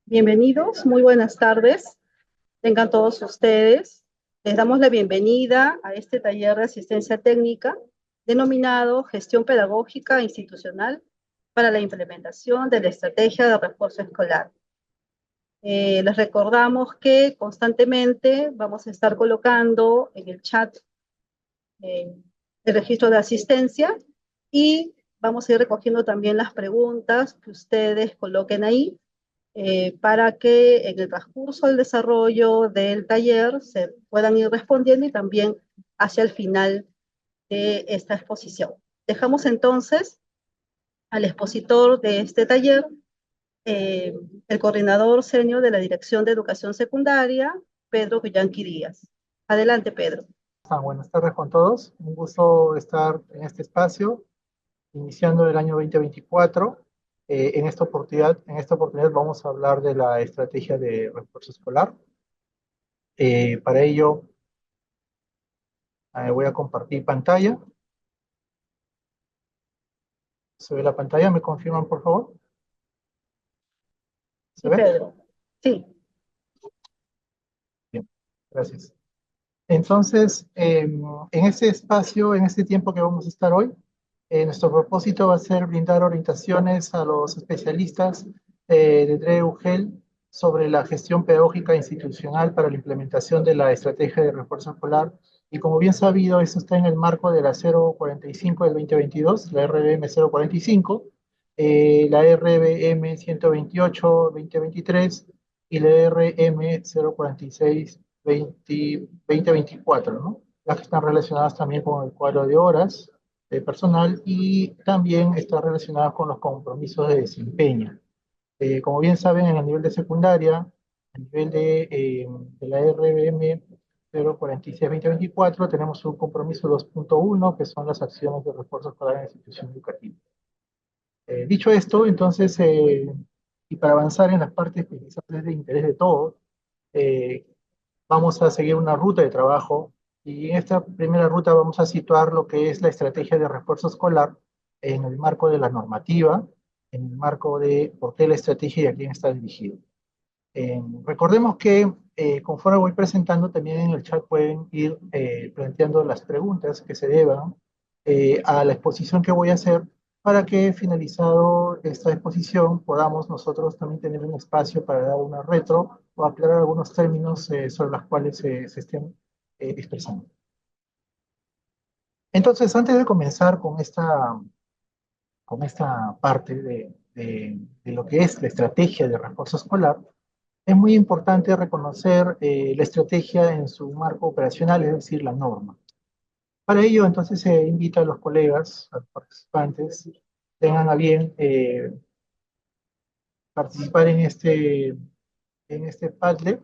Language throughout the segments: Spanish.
Bienvenidos, muy buenas tardes. Tengan todos ustedes. Les damos la bienvenida a este taller de asistencia técnica denominado Gestión Pedagógica Institucional para la implementación de la estrategia de refuerzo escolar. Les recordamos que constantemente vamos a estar colocando en el chat eh, el registro de asistencia y vamos a ir recogiendo también las preguntas que ustedes coloquen ahí para que en el transcurso del desarrollo del taller se puedan ir respondiendo y también hacia el final de esta exposición. Dejamos entonces al expositor de este taller, eh, el coordinador senior de la Dirección de Educación Secundaria, Pedro Villanqui Díaz. Adelante, Pedro. Buenas tardes con todos. Un gusto estar en este espacio, iniciando el año 2024. En esta oportunidad vamos a hablar de la estrategia de refuerzo escolar. Para ello, voy a compartir pantalla. ¿Se ve la pantalla? ¿Me confirman, por favor? ¿Se Sí, ve? Pedro. Sí. Bien, gracias. Entonces, en este espacio, en este tiempo que vamos a estar hoy, nuestro propósito va a ser brindar orientaciones a los especialistas de DRE-UGEL sobre la gestión pedagógica institucional para la implementación de la estrategia de refuerzo escolar. Y como bien sabido, eso está en el marco de la 045 del 2022, la RBM 045, la RBM 128 2023 y la RM 046 2024, ¿no? Las que están relacionadas también con el cuadro de horas de personal y también están relacionadas con los compromisos de desempeño. Como bien saben, en el nivel de secundaria, a nivel de la RBM 046-2024, tenemos un compromiso 2.1, que son las acciones de refuerzo escolar en la institución educativa. Dicho esto, entonces, y para avanzar en las partes que quizás es de interés de todos, eh, vamos a seguir una ruta de trabajo y en esta primera ruta vamos a situar lo que es la estrategia de refuerzo escolar en el marco de la normativa, en el marco de por qué la estrategia y a quién está dirigido. Recordemos que conforme voy presentando, también en el chat pueden ir planteando las preguntas que se deban a la exposición que voy a hacer para que finalizado esta exposición podamos nosotros también tener un espacio para dar una retro o aclarar algunos términos sobre los cuales se estén expresando. Entonces, antes de comenzar con esta parte de lo que es la estrategia de refuerzo escolar, es muy importante reconocer la estrategia en su marco operacional, es decir, la norma. Para ello, entonces, se invita a los colegas, a los participantes, tengan a bien participar en este Padlet,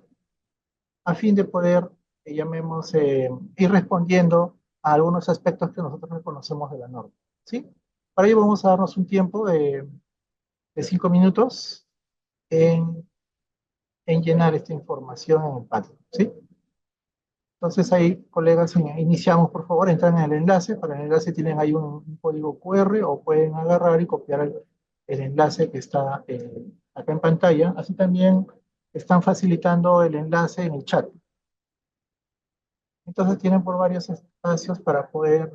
a fin de poder, llamemos, ir respondiendo a algunos aspectos que nosotros reconocemos de la norma. ¿Sí? Para ello vamos a darnos un tiempo de 5 minutos en, en llenar esta información en el Padlet. ¿Sí? Entonces ahí, colegas, iniciamos, por favor, entran en el enlace. Para el enlace tienen ahí un código QR o pueden agarrar y copiar el enlace que está acá en pantalla. Así también están facilitando el enlace en el chat. Entonces tienen por varios espacios para poder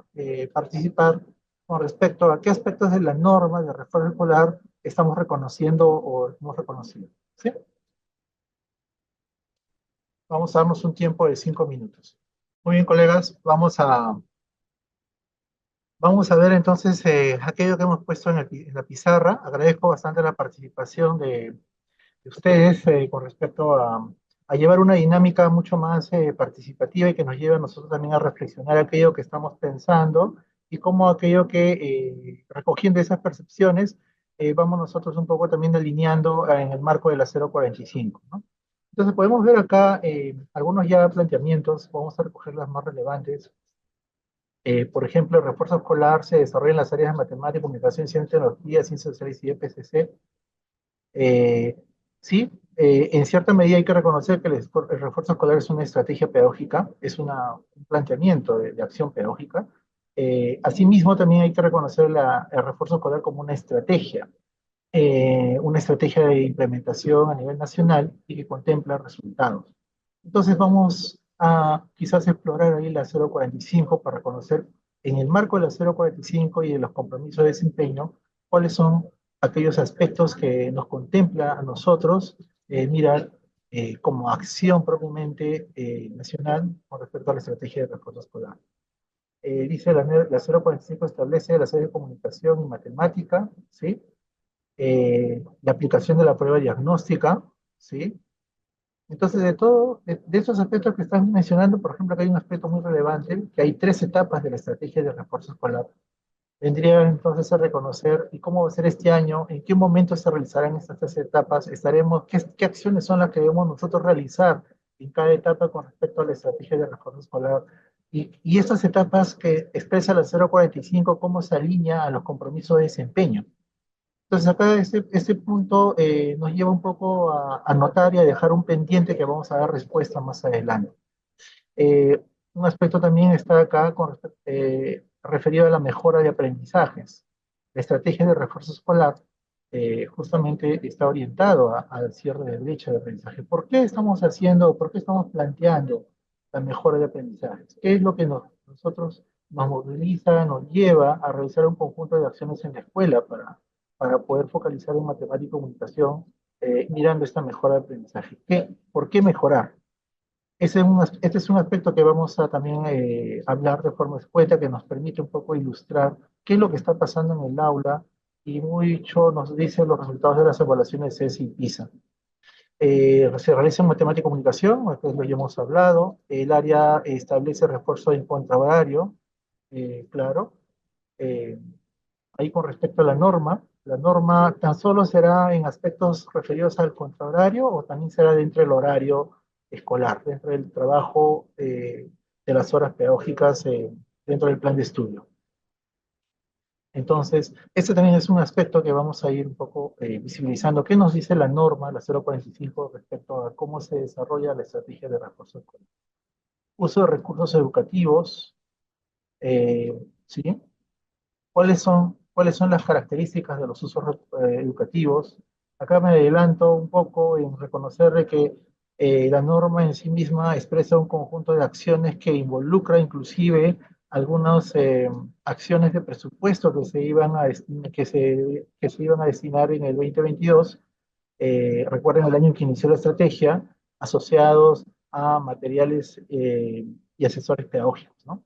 participar con respecto a qué aspectos de la norma de refuerzo escolar estamos reconociendo o hemos reconocido. ¿Sí? Vamos a darnos un tiempo de 5 minutos. Muy bien, colegas, vamos a ver entonces aquello que hemos puesto en la pizarra. Agradezco bastante la participación de ustedes con respecto a llevar una dinámica mucho más participativa y que nos lleve a nosotros también a reflexionar aquello que estamos pensando y cómo aquello que, recogiendo esas percepciones, vamos nosotros un poco también alineando en el marco de la 045, ¿no? Entonces podemos ver acá algunos ya planteamientos, vamos a recoger las más relevantes. Por ejemplo, el refuerzo escolar se desarrolla en las áreas de matemática, comunicación, ciencia, tecnología, ciencias sociales y EPCC. Sí, en cierta medida hay que reconocer que el refuerzo escolar es una estrategia pedagógica, es un planteamiento de acción pedagógica. Asimismo, también hay que reconocer el refuerzo escolar como una estrategia. una estrategia de implementación a nivel nacional y que contempla resultados. Entonces vamos a quizás explorar ahí la 045 para reconocer en el marco de la 045 y de los compromisos de desempeño cuáles son aquellos aspectos que nos contempla a nosotros mirar como acción propiamente nacional con respecto a la estrategia de refuerzo escolar. Dice la 045 establece las áreas de comunicación y matemática, ¿sí? La aplicación de la prueba diagnóstica, ¿sí? Entonces, de esos aspectos que estás mencionando, por ejemplo, que hay un aspecto muy relevante, que hay tres etapas de la estrategia de refuerzo escolar. Vendría entonces a reconocer y cómo va a ser este año, en qué momento se realizarán estas tres etapas, qué acciones son las que debemos nosotros realizar en cada etapa con respecto a la estrategia de refuerzo escolar. Y estas etapas que expresa la 045, cómo se alinea a los compromisos de desempeño. Entonces acá este punto nos lleva un poco a notar y a dejar un pendiente que vamos a dar respuesta más adelante. Un aspecto también está acá referido a la mejora de aprendizajes. La estrategia de refuerzo escolar justamente está orientado al cierre de brecha de aprendizaje. ¿Por qué estamos haciendo, por qué estamos planteando la mejora de aprendizajes? ¿Qué es lo que nosotros nos moviliza, nos lleva a realizar un conjunto de acciones en la escuela para poder focalizar en matemática y comunicación mirando esta mejora de aprendizaje? ¿Por qué mejorar? Este es un aspecto que vamos a también hablar de forma escueta, que nos permite un poco ilustrar qué es lo que está pasando en el aula y mucho nos dice los resultados de las evaluaciones CES y PISA. Se realiza en matemática y comunicación, esto lo ya hemos hablado. El área establece refuerzo en contrahorario, claro. Eh, Ahí con respecto a la norma tan solo será en aspectos referidos al contrahorario o también será dentro del horario escolar, dentro del trabajo de las horas pedagógicas dentro del plan de estudio. Entonces, este también es un aspecto que vamos a ir un poco visibilizando. ¿Qué nos dice la norma, la 045, respecto a cómo se desarrolla la estrategia de refuerzo escolar? Uso de recursos educativos, ¿sí? ¿Cuáles son las características de los usos educativos? Acá me adelanto un poco en reconocer de que la norma en sí misma expresa un conjunto de acciones que involucra inclusive algunas acciones de presupuesto que se iban que se iban a destinar en el 2022. Recuerden el año en que inició la estrategia, asociados a materiales y asesores pedagógicos, ¿no?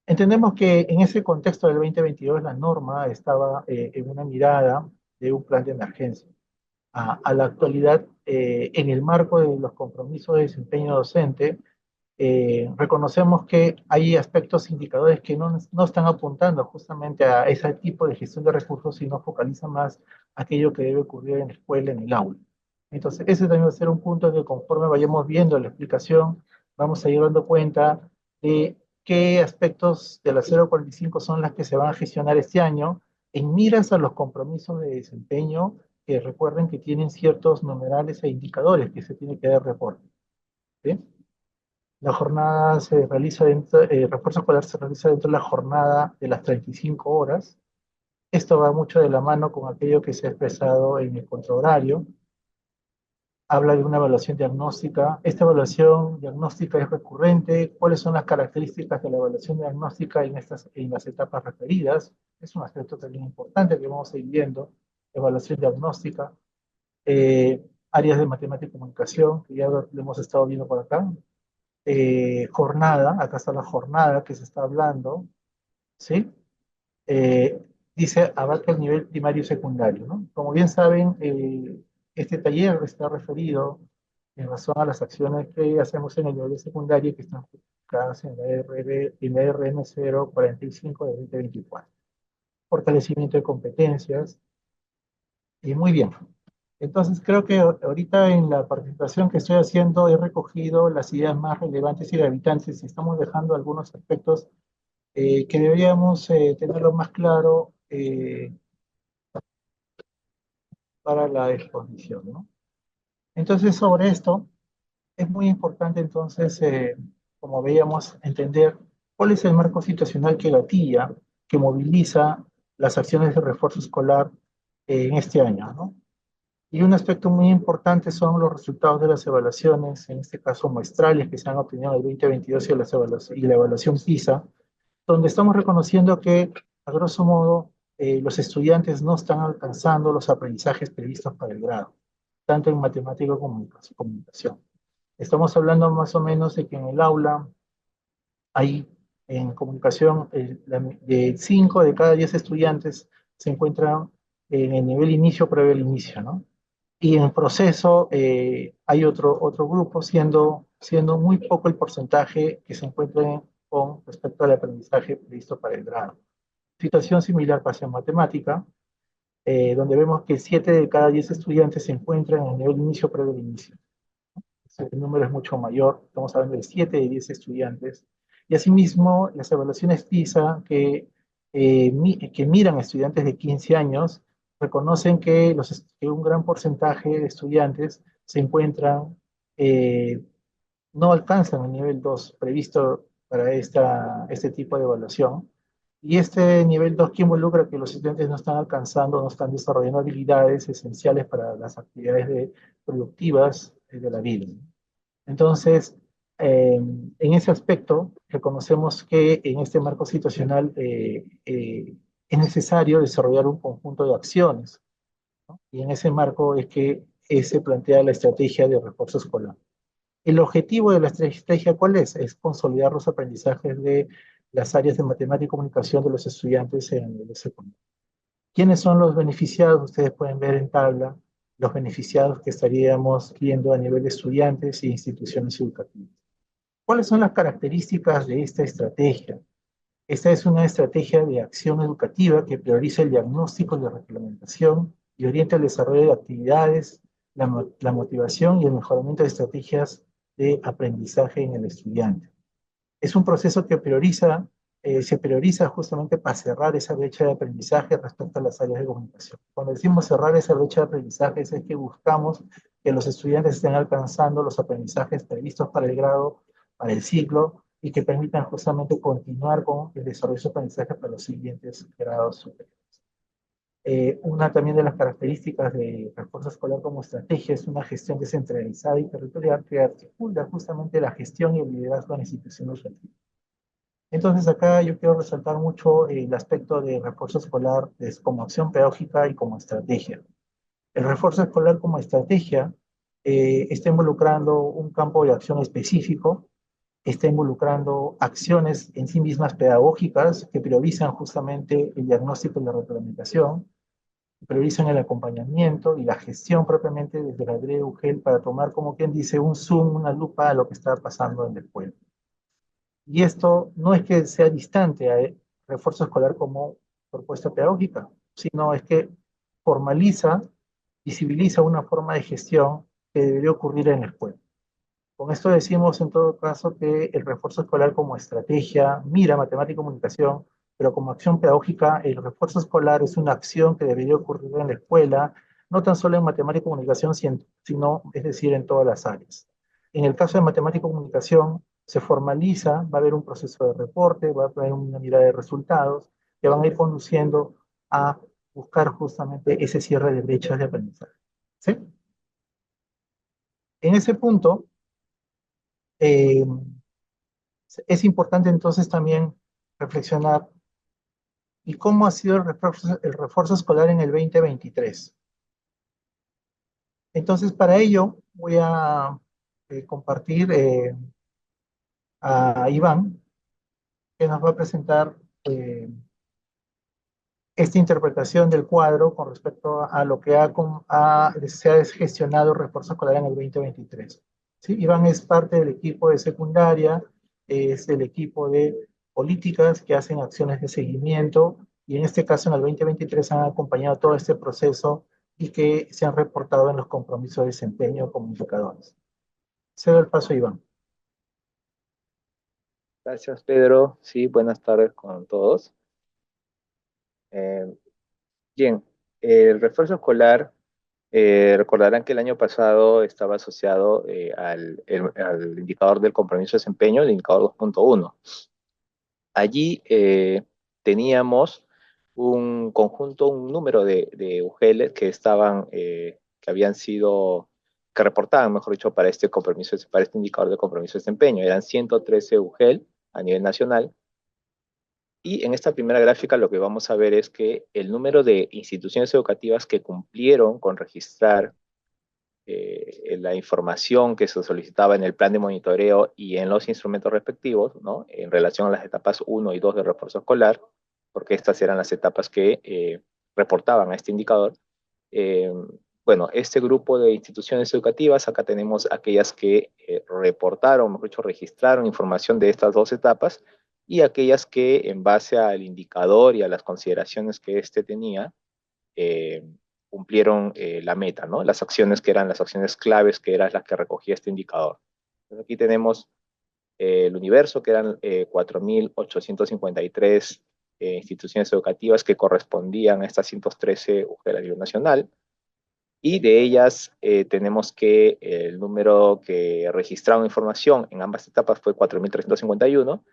Entendemos que en ese contexto del 2022 la norma estaba en una mirada de un plan de emergencia. A la actualidad, en el marco de los compromisos de desempeño docente, reconocemos que hay aspectos indicadores que no están apuntando justamente a ese tipo de gestión de recursos, sino focalizan más aquello que debe ocurrir en la escuela, en el aula. Entonces, ese también va a ser un punto que conforme vayamos viendo la explicación, vamos a ir dando cuenta de qué aspectos de la 045 son las que se van a gestionar este año en miras a los compromisos de desempeño que recuerden que tienen ciertos numerales e indicadores que se tiene que dar reporte. ¿Sí? La jornada se realiza dentro, el refuerzo escolar se realiza dentro de la jornada de las 35 horas. Esto va mucho de la mano con aquello que se ha expresado en el contrahorario. Habla de una evaluación diagnóstica. Esta evaluación diagnóstica es recurrente. ¿Cuáles son las características de la evaluación diagnóstica en las etapas referidas? Es un aspecto también importante que vamos a ir viendo. Evaluación diagnóstica. Áreas de matemática y comunicación, que ya lo hemos estado viendo por acá. Jornada, acá está la jornada que se está hablando, ¿sí? Eh, Dice abarca el nivel primario y secundario, ¿no? Como bien saben, este taller está referido en razón a las acciones que hacemos en el nivel de secundaria que están publicadas en la RN 045 de 2024. Fortalecimiento de competencias, y muy bien. Entonces creo que ahorita en la participación que estoy haciendo he recogido las ideas más relevantes y gravitantes y estamos dejando algunos aspectos que deberíamos tenerlo más claro para la exposición, ¿no? Entonces sobre esto es muy importante entonces, como veíamos, entender cuál es el marco situacional que gatilla, que moviliza las acciones de refuerzo escolar en este año, ¿no? Y un aspecto muy importante son los resultados de las evaluaciones, en este caso muestrales que se han obtenido en el 2022 y la evaluación PISA, donde estamos reconociendo que, a grosso modo, los estudiantes no están alcanzando los aprendizajes previstos para el grado, tanto en matemática como en comunicación. Estamos hablando más o menos de que en el aula hay en comunicación de 5 de cada 10 estudiantes se encuentran en el nivel inicio previo al inicio, ¿no? Y en el proceso hay otro grupo, siendo muy poco el porcentaje que se encuentra con respecto al aprendizaje previsto para el grado. Situación similar pasa en matemática, donde vemos que 7 de cada 10 estudiantes se encuentran en el nivel inicio previo al inicio. El número es mucho mayor, estamos hablando de 7 de 10 estudiantes. Y asimismo, las evaluaciones PISA que miran a estudiantes de 15 años reconocen que un gran porcentaje de estudiantes se encuentran, no alcanzan el nivel 2 previsto para este tipo de evaluación. Y este nivel 2 que involucra que los estudiantes no están alcanzando, no están desarrollando habilidades esenciales para las actividades productivas de la vida. Entonces, en ese aspecto, reconocemos que en este marco situacional es necesario desarrollar un conjunto de acciones, ¿no? Y en ese marco es que se plantea la estrategia de refuerzo escolar. El objetivo de la estrategia, ¿cuál es? Es consolidar los aprendizajes de las áreas de matemática y comunicación de los estudiantes en el secundario. ¿Quiénes son los beneficiados? Ustedes pueden ver en tabla los beneficiados que estaríamos viendo a nivel de estudiantes e instituciones educativas. ¿Cuáles son las características de esta estrategia? Esta es una estrategia de acción educativa que prioriza el diagnóstico y la reglamentación y orienta el desarrollo de actividades, la motivación y el mejoramiento de estrategias de aprendizaje en el estudiante. Es un proceso que se prioriza justamente para cerrar esa brecha de aprendizaje respecto a las áreas de comunicación. Cuando decimos cerrar esa brecha de aprendizaje es que buscamos que los estudiantes estén alcanzando los aprendizajes previstos para el grado, para el ciclo, y que permitan justamente continuar con el desarrollo de su aprendizaje para los siguientes grados superiores. Una también de las características de refuerzo escolar como estrategia es una gestión descentralizada y territorial que articula justamente la gestión y el liderazgo en instituciones educativas. Entonces acá yo quiero resaltar mucho el aspecto de refuerzo escolar como acción pedagógica y como estrategia. El refuerzo escolar como estrategia está involucrando un campo de acción específico, está involucrando acciones en sí mismas pedagógicas que priorizan justamente el diagnóstico y la reglamentación, priorizan el acompañamiento y la gestión propiamente desde la DRE UGEL para tomar, como quien dice, un zoom, una lupa a lo que está pasando en el pueblo. Y esto no es que sea distante a refuerzo escolar como propuesta pedagógica, sino es que formaliza, visibiliza una forma de gestión que debería ocurrir en la escuela. Con esto decimos en todo caso que el refuerzo escolar como estrategia mira matemática y comunicación, pero como acción pedagógica el refuerzo escolar es una acción que debería ocurrir en la escuela, no tan solo en matemática y comunicación, sino, es decir, en todas las áreas. En el caso de matemática y comunicación, se formaliza, va a haber un proceso de reporte, va a haber una mirada de resultados que van a ir conduciendo a buscar justamente ese cierre de brechas de aprendizaje. ¿Sí? En ese punto, eh, es importante entonces también reflexionar y cómo ha sido el refuerzo escolar en el 2023. Entonces, para ello voy a compartir a Iván, que nos va a presentar esta interpretación del cuadro con respecto a lo que se ha gestionado el refuerzo escolar en el 2023. ¿Sí? Iván es parte del equipo de secundaria, es el equipo de políticas que hacen acciones de seguimiento y en este caso en el 2023 han acompañado todo este proceso y que se han reportado en los compromisos de desempeño como indicadores. Cedo el paso a Iván. Gracias, Pedro. Sí, buenas tardes con todos. Eh, Bien, el refuerzo escolar, recordarán que el año pasado estaba asociado al indicador del compromiso de desempeño, el indicador 2.1. Allí teníamos un conjunto, un número de UGL que estaban, que habían sido, que reportaban, mejor dicho, para este compromiso, para este indicador de compromiso de desempeño. Eran 113 UGL a nivel nacional. Y en esta primera gráfica lo que vamos a ver es que el número de instituciones educativas que cumplieron con registrar la información que se solicitaba en el plan de monitoreo y en los instrumentos respectivos, ¿no? En relación a las etapas 1 y 2 del refuerzo escolar, porque estas eran las etapas que reportaban a este indicador. Eh, bueno, este grupo de instituciones educativas, acá tenemos aquellas que reportaron, mejor dicho, registraron información de estas dos etapas, y aquellas que en base al indicador y a las consideraciones que éste tenía, eh, cumplieron la meta, ¿no? Las acciones que eran las acciones claves, que eran las que recogía este indicador. Entonces, aquí tenemos el universo, que eran 4.853 instituciones educativas que correspondían a estas 113 UGEL a nivel nacional, y de ellas tenemos que el número que registraron información en ambas etapas fue 4.351,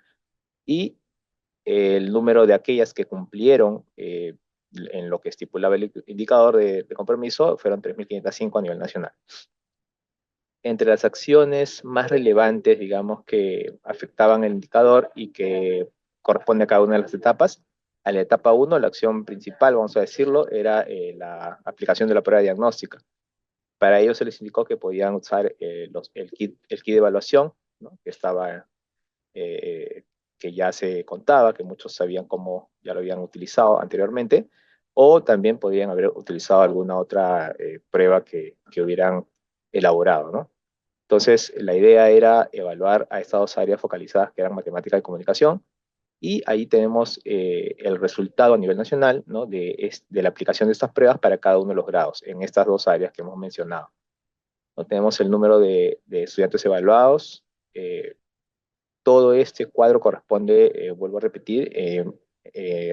y el número de aquellas que cumplieron en lo que estipulaba el indicador de compromiso fueron 3.505 a nivel nacional. Entre las acciones más relevantes, digamos, que afectaban el indicador y que corresponde a cada una de las etapas, a la etapa 1, la acción principal, vamos a decirlo, era la aplicación de la prueba diagnóstica. Para ello se les indicó que podían usar el kit de evaluación, ¿no? Que estaba eh, que ya se contaba, que muchos sabían cómo ya lo habían utilizado anteriormente, o también podían haber utilizado alguna otra prueba que hubieran elaborado, ¿no? Entonces, la idea era evaluar a estas dos áreas focalizadas que eran matemática y comunicación, y ahí tenemos el resultado a nivel nacional, ¿no? de la aplicación de estas pruebas para cada uno de los grados, en estas dos áreas que hemos mencionado. ¿No? Tenemos el número de estudiantes evaluados. Todo este cuadro corresponde, vuelvo a repetir,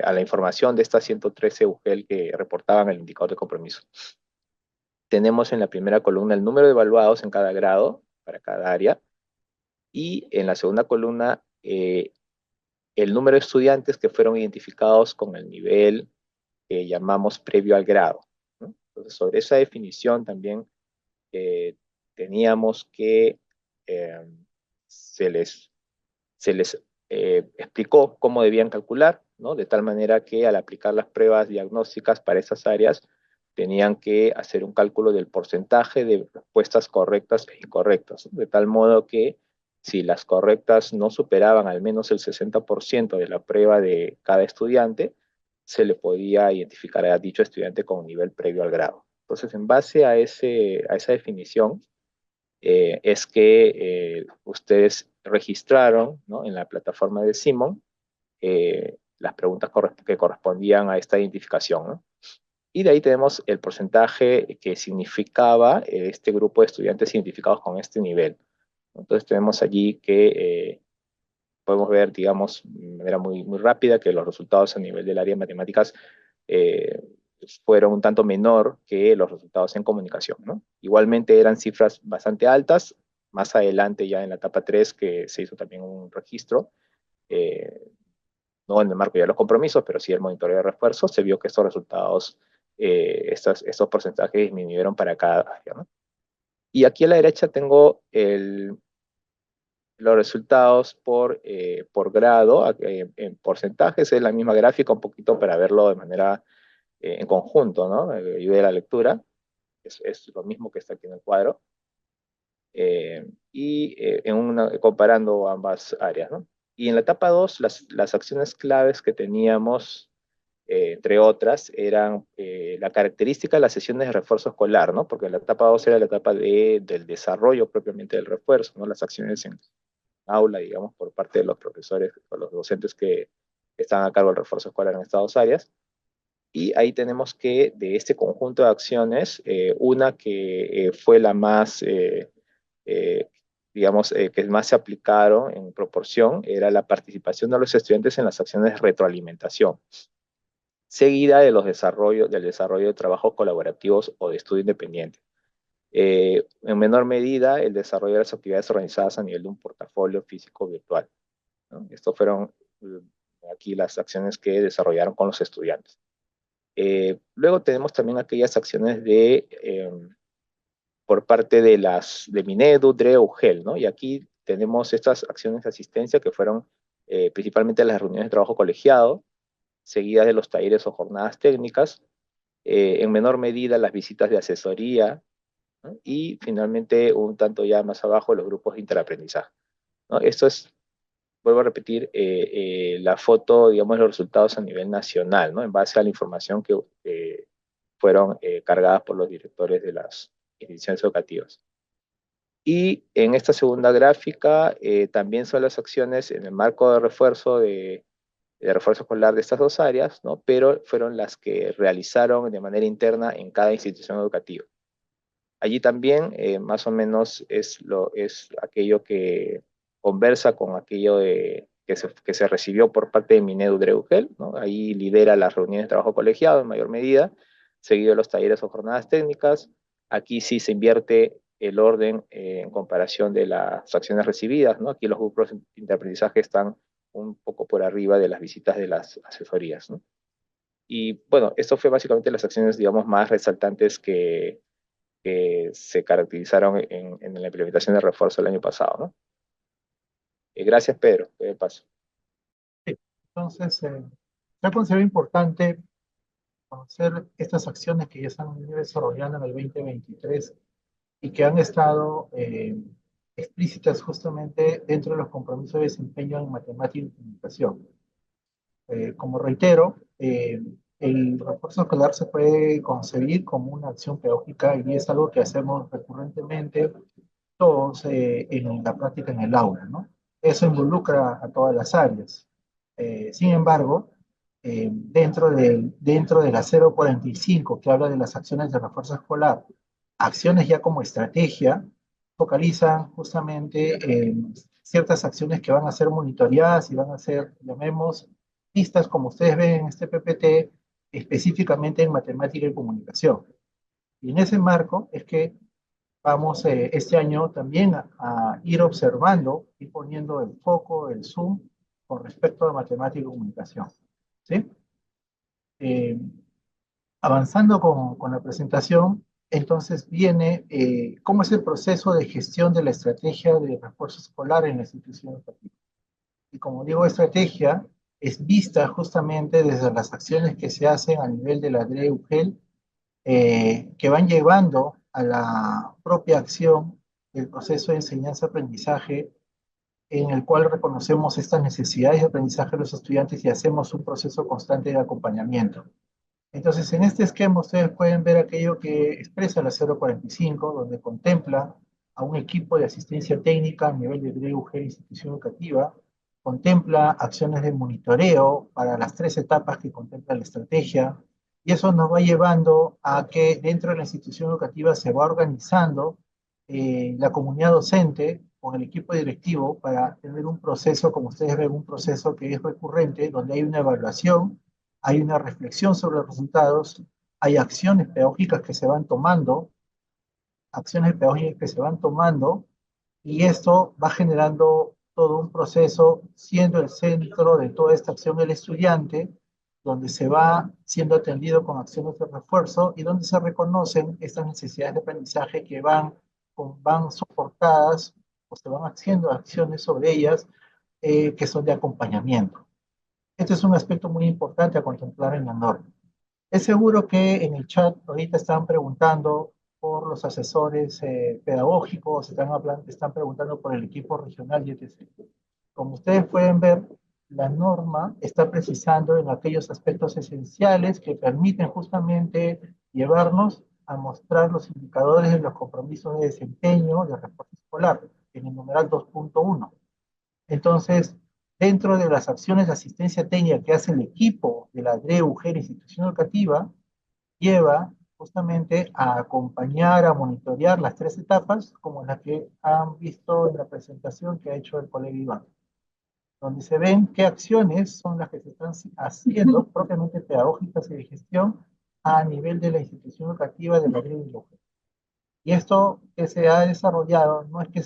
a la información de estas 113 UGEL que reportaban el indicador de compromiso. Tenemos en la primera columna el número de evaluados en cada grado, para cada área, y en la segunda columna el número de estudiantes que fueron identificados con el nivel que llamamos previo al grado, ¿no? Entonces, sobre esa definición también teníamos que se les explicó cómo debían calcular, ¿no? De tal manera que al aplicar las pruebas diagnósticas para esas áreas, tenían que hacer un cálculo del porcentaje de respuestas correctas e incorrectas, ¿no? De tal modo que si las correctas no superaban al menos el 60% de la prueba de cada estudiante, se le podía identificar a dicho estudiante con un nivel previo al grado. Entonces, en base a esa definición, es que ustedes registraron, ¿no? En la plataforma de Simon las preguntas que correspondían a esta identificación, ¿no? Y de ahí tenemos el porcentaje que significaba este grupo de estudiantes identificados con este nivel. Entonces tenemos allí que podemos ver, digamos, de manera muy, muy rápida, que los resultados a nivel del área de matemáticas eh, fueron un tanto menor que los resultados en comunicación, ¿no? Igualmente eran cifras bastante altas. Más adelante, ya en la etapa 3, que se hizo también un registro, no en el marco ya de los compromisos, pero sí el monitoreo de refuerzo, se vio que estos resultados, estos porcentajes disminuyeron para cada área, ¿no? Y aquí a la derecha tengo los resultados por grado, en porcentajes, es la misma gráfica, un poquito para verlo de manera en conjunto, ¿no? Ayuda de la lectura, es lo mismo que está aquí en el cuadro, comparando ambas áreas, ¿no? Y en la etapa 2, las acciones claves que teníamos, entre otras, eran la característica de las sesiones de refuerzo escolar, ¿no? Porque la etapa 2 era la etapa del desarrollo propiamente del refuerzo, ¿no? Las acciones en aula, digamos, por parte de los profesores o los docentes que están a cargo del refuerzo escolar en estas dos áreas. Y ahí tenemos que de este conjunto de acciones, una que fue la más, eh, digamos, que más se aplicaron en proporción, era la participación de los estudiantes en las acciones de retroalimentación, seguida de del desarrollo de trabajos colaborativos o de estudio independiente. En menor medida, el desarrollo de las actividades organizadas a nivel de un portafolio físico virtual, ¿no? Estos fueron aquí las acciones que desarrollaron con los estudiantes. Luego tenemos también aquellas acciones por parte de Minedu, DRE, UGEL, ¿no? Y aquí tenemos estas acciones de asistencia que fueron principalmente las reuniones de trabajo colegiado, seguidas de los talleres o jornadas técnicas, en menor medida las visitas de asesoría, ¿no? Y finalmente un tanto ya más abajo los grupos de interaprendizaje, ¿no? Esto es, vuelvo a repetir, la foto, digamos, los resultados a nivel nacional, ¿no? En base a la información que fueron cargadas por los directores de las instituciones educativas. Y en esta segunda gráfica también son las acciones en el marco de refuerzo escolar de estas dos áreas, ¿no? Pero fueron las que realizaron de manera interna en cada institución educativa. Allí también más o menos es aquello que conversa con aquello que se recibió por parte de Minedu Dreugel, ¿no? Ahí lidera las reuniones de trabajo colegiado en mayor medida, seguido de los talleres o jornadas técnicas. Aquí sí se invierte el orden en comparación de las acciones recibidas, ¿no? Aquí los grupos de aprendizaje están un poco por arriba de las visitas de las asesorías, ¿no? Y bueno, esto fue básicamente las acciones, digamos, más resaltantes que se caracterizaron en la implementación de refuerzo el año pasado, ¿no? Gracias, Pedro. Paso. Sí. Entonces, yo considero importante conocer estas acciones que ya se han venido desarrollando en el 2023 y que han estado explícitas justamente dentro de los compromisos de desempeño en matemática y comunicación. Como reitero, el refuerzo escolar se puede concebir como una acción pedagógica y es algo que hacemos recurrentemente todos en la práctica en el aula, ¿no? Eso involucra a todas las áreas. Sin embargo, dentro de la 045, que habla de las acciones de refuerzo escolar, acciones ya como estrategia, focalizan justamente en ciertas acciones que van a ser monitoreadas y van a ser, llamemos, vistas, como ustedes ven en este PPT, específicamente en matemática y comunicación. Y en ese marco es que vamos este año también a ir observando y poniendo el foco, el zoom, con respecto a matemática y comunicación. ¿Sí? Eh, Avanzando con la presentación, entonces viene cómo es el proceso de gestión de la estrategia de refuerzo escolar en la institución educativa. Y como digo, estrategia es vista justamente desde las acciones que se hacen a nivel de la DRE-UGEL, que van llevando a la propia acción del proceso de enseñanza-aprendizaje, en el cual reconocemos estas necesidades de aprendizaje de los estudiantes y hacemos un proceso constante de acompañamiento. Entonces, en este esquema ustedes pueden ver aquello que expresa la 045, donde contempla a un equipo de asistencia técnica a nivel de DRE-UG institución educativa, contempla acciones de monitoreo para las tres etapas que contempla la estrategia, y eso nos va llevando a que dentro de la institución educativa se va organizando la comunidad docente con el equipo directivo para tener un proceso, como ustedes ven, un proceso que es recurrente, donde hay una evaluación, hay una reflexión sobre los resultados, hay acciones pedagógicas que se van tomando, y esto va generando todo un proceso, siendo el centro de toda esta acción el estudiante, donde se va siendo atendido con acciones de refuerzo y donde se reconocen estas necesidades de aprendizaje que van soportadas o se van haciendo acciones sobre ellas que son de acompañamiento. Este es un aspecto muy importante a contemplar en la norma. Es seguro que en el chat ahorita están preguntando por los asesores pedagógicos, están preguntando por el equipo regional y etc. Como ustedes pueden ver, la norma está precisando en aquellos aspectos esenciales que permiten justamente llevarnos a mostrar los indicadores de los compromisos de desempeño de refuerzo escolar en el numeral 2.1. Entonces, dentro de las acciones de asistencia técnica que hace el equipo de la DRE-UGEL institución educativa, lleva justamente a acompañar, a monitorear las tres etapas, como las que han visto en la presentación que ha hecho el colega Iván, donde se ven qué acciones son las que se están haciendo propiamente pedagógicas y de gestión a nivel de la institución educativa de la DRE-UGEL. Y esto que se ha desarrollado no es que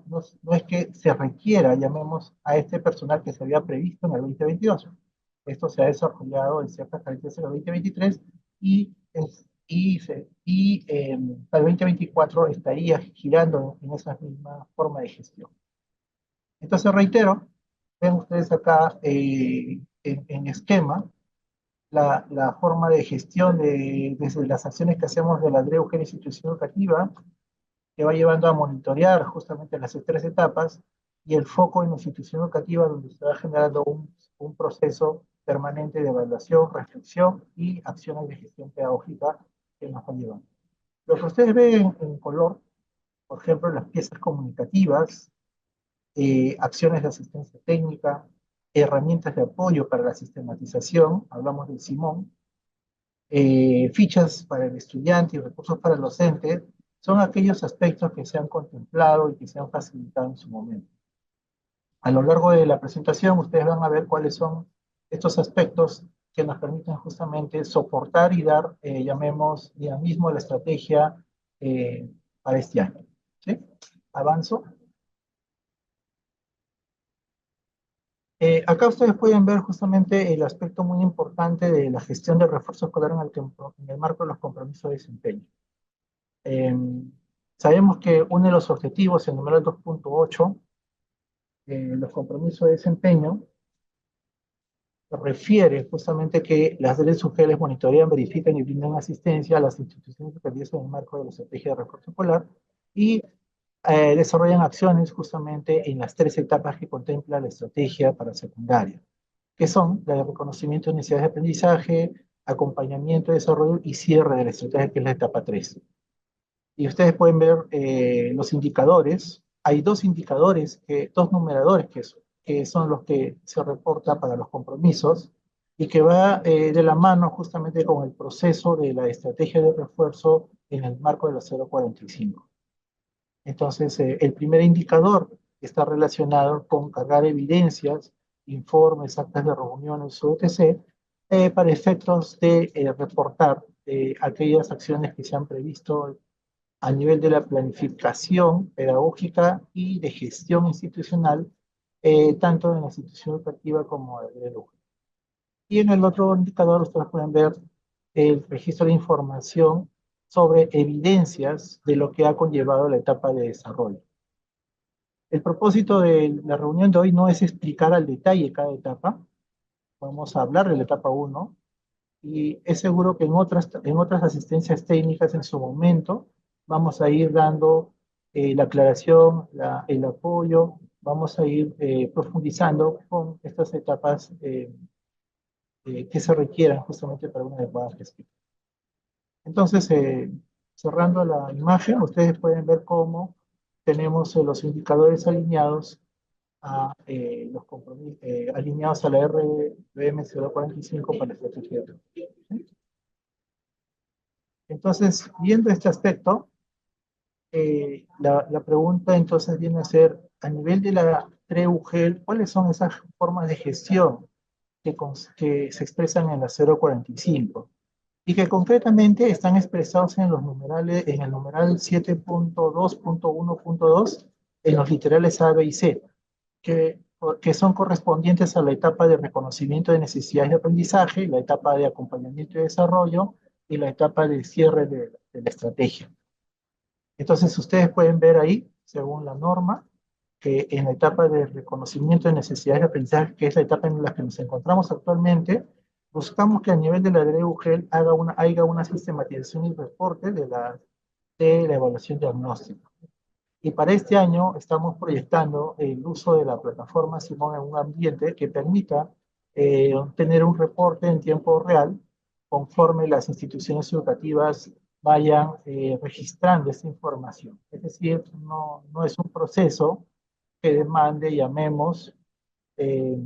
no es que se requiera, llamemos a este personal que se había previsto en el 2022, Esto se ha desarrollado en ciertas características del 2023 y para el 2024 estaría girando en esa misma forma de gestión. Entonces, reitero, ven ustedes acá en esquema la forma de gestión desde las acciones que hacemos de la DREUG en institución educativa, que va llevando a monitorear justamente las tres etapas, y el foco en la institución educativa, donde se va generando un proceso permanente de evaluación, reflexión y acciones de gestión pedagógica que nos van llevando. Lo que ustedes ven en color, por ejemplo, las piezas comunicativas, acciones de asistencia técnica, herramientas de apoyo para la sistematización, hablamos del Simón, fichas para el estudiante y recursos para el docente, son aquellos aspectos que se han contemplado y que se han facilitado en su momento. A lo largo de la presentación ustedes van a ver cuáles son estos aspectos que nos permiten justamente soportar y dar, llamemos, dinamismo a la estrategia para este año. ¿Sí? Avanzo. Acá ustedes pueden ver justamente el aspecto muy importante de la gestión del refuerzo escolar en el marco de los compromisos de desempeño. Sabemos que uno de los objetivos, el numeral 2.8, los compromisos de desempeño, refiere justamente que las redes sociales monitorean, verifican y brindan asistencia a las instituciones educativas en el marco de la estrategia de refuerzo escolar y desarrollan acciones justamente en las tres etapas que contempla la estrategia para secundaria, que son la de reconocimiento de necesidades de aprendizaje, acompañamiento, desarrollo y cierre de la estrategia, que es la etapa 3. Y ustedes pueden ver los indicadores. Hay dos indicadores, dos numeradores que son los que se reportan para los compromisos y que va de la mano justamente con el proceso de la estrategia de refuerzo en el marco de la 045. Entonces, el primer indicador está relacionado con cargar evidencias, informes, actas de reuniones, etc., para efectos de reportar aquellas acciones que se han previsto a nivel de la planificación pedagógica y de gestión institucional, tanto en la institución educativa como en el lugar. Y en el otro indicador ustedes pueden ver el registro de información sobre evidencias de lo que ha conllevado la etapa de desarrollo. El propósito de la reunión de hoy no es explicar al detalle cada etapa, vamos a hablar de la etapa 1, y es seguro que en otras asistencias técnicas en su momento vamos a ir dando la aclaración, el apoyo, vamos a ir profundizando con estas etapas que se requieran justamente para una adecuada gestión. Entonces, cerrando la imagen, ustedes pueden ver cómo tenemos los indicadores alineados a los compromisos, alineados a la RBM 045 para la estrategia. Entonces, viendo este aspecto, la pregunta entonces viene a ser, a nivel de la TREUGEL, ¿cuáles son esas formas de gestión que se expresan en la 045? Y que concretamente están expresados en los numerales, en el numeral 7.2.1.2, en los literales A, B y C, que son correspondientes a la etapa de reconocimiento de necesidades de aprendizaje, la etapa de acompañamiento y desarrollo, y la etapa de cierre de la estrategia. Entonces, ustedes pueden ver ahí, según la norma, que en la etapa de reconocimiento de necesidades de aprendizaje, que es la etapa en la que nos encontramos actualmente, buscamos que a nivel de la DREUGEL haya una sistematización y reporte de la evaluación diagnóstica. Y para este año estamos proyectando el uso de la plataforma Simón en un ambiente que permita tener un reporte en tiempo real conforme las instituciones educativas vayan registrando esta información. Es decir, no es un proceso que demande, llamemos, eh,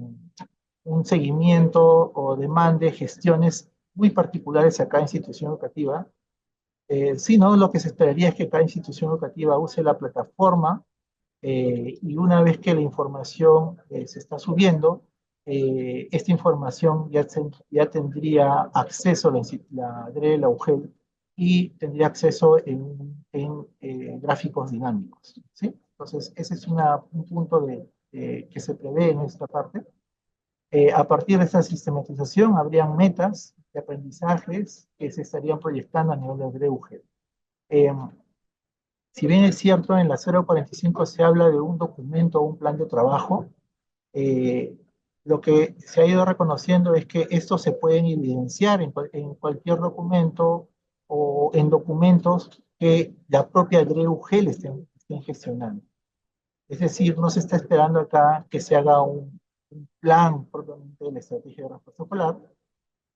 un seguimiento o demande gestiones muy particulares a cada institución educativa, sino lo que se esperaría es que cada institución educativa use la plataforma y una vez que la información se está subiendo, esta información ya tendría acceso a la DRE, la UGEL, y tendría acceso en gráficos dinámicos. ¿Sí? Entonces, ese es un punto que se prevé en esta parte. A partir de esta sistematización, habrían metas de aprendizajes que se estarían proyectando a nivel de DREUGEL. Si bien es cierto, en la 045 se habla de un documento o un plan de trabajo, eh, lo que se ha ido reconociendo es que estos se pueden evidenciar en cualquier documento o en documentos que la propia DREUGEL estén gestionando. Es decir, no se está esperando acá que se haga un plan propiamente de la estrategia de respuesta escolar,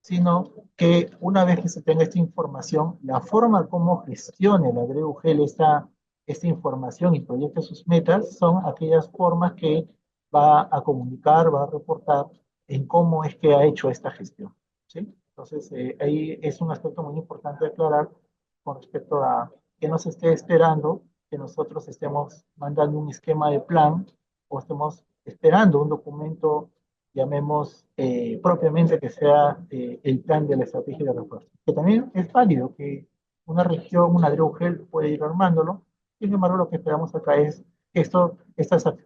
sino que una vez que se tenga esta información, la forma como gestione la DREUGEL esta información y proyecte sus metas son aquellas formas que va a comunicar, va a reportar en cómo es que ha hecho esta gestión. ¿Sí? Entonces, ahí es un aspecto muy importante de aclarar con respecto a que no se esté esperando que nosotros estemos mandando un esquema de plan o estemos esperando un documento, llamemos propiamente que sea el plan de la estrategia de refuerzo. Que también es válido que una región, una DREUGEL puede ir armándolo. Sin embargo, lo que esperamos acá es que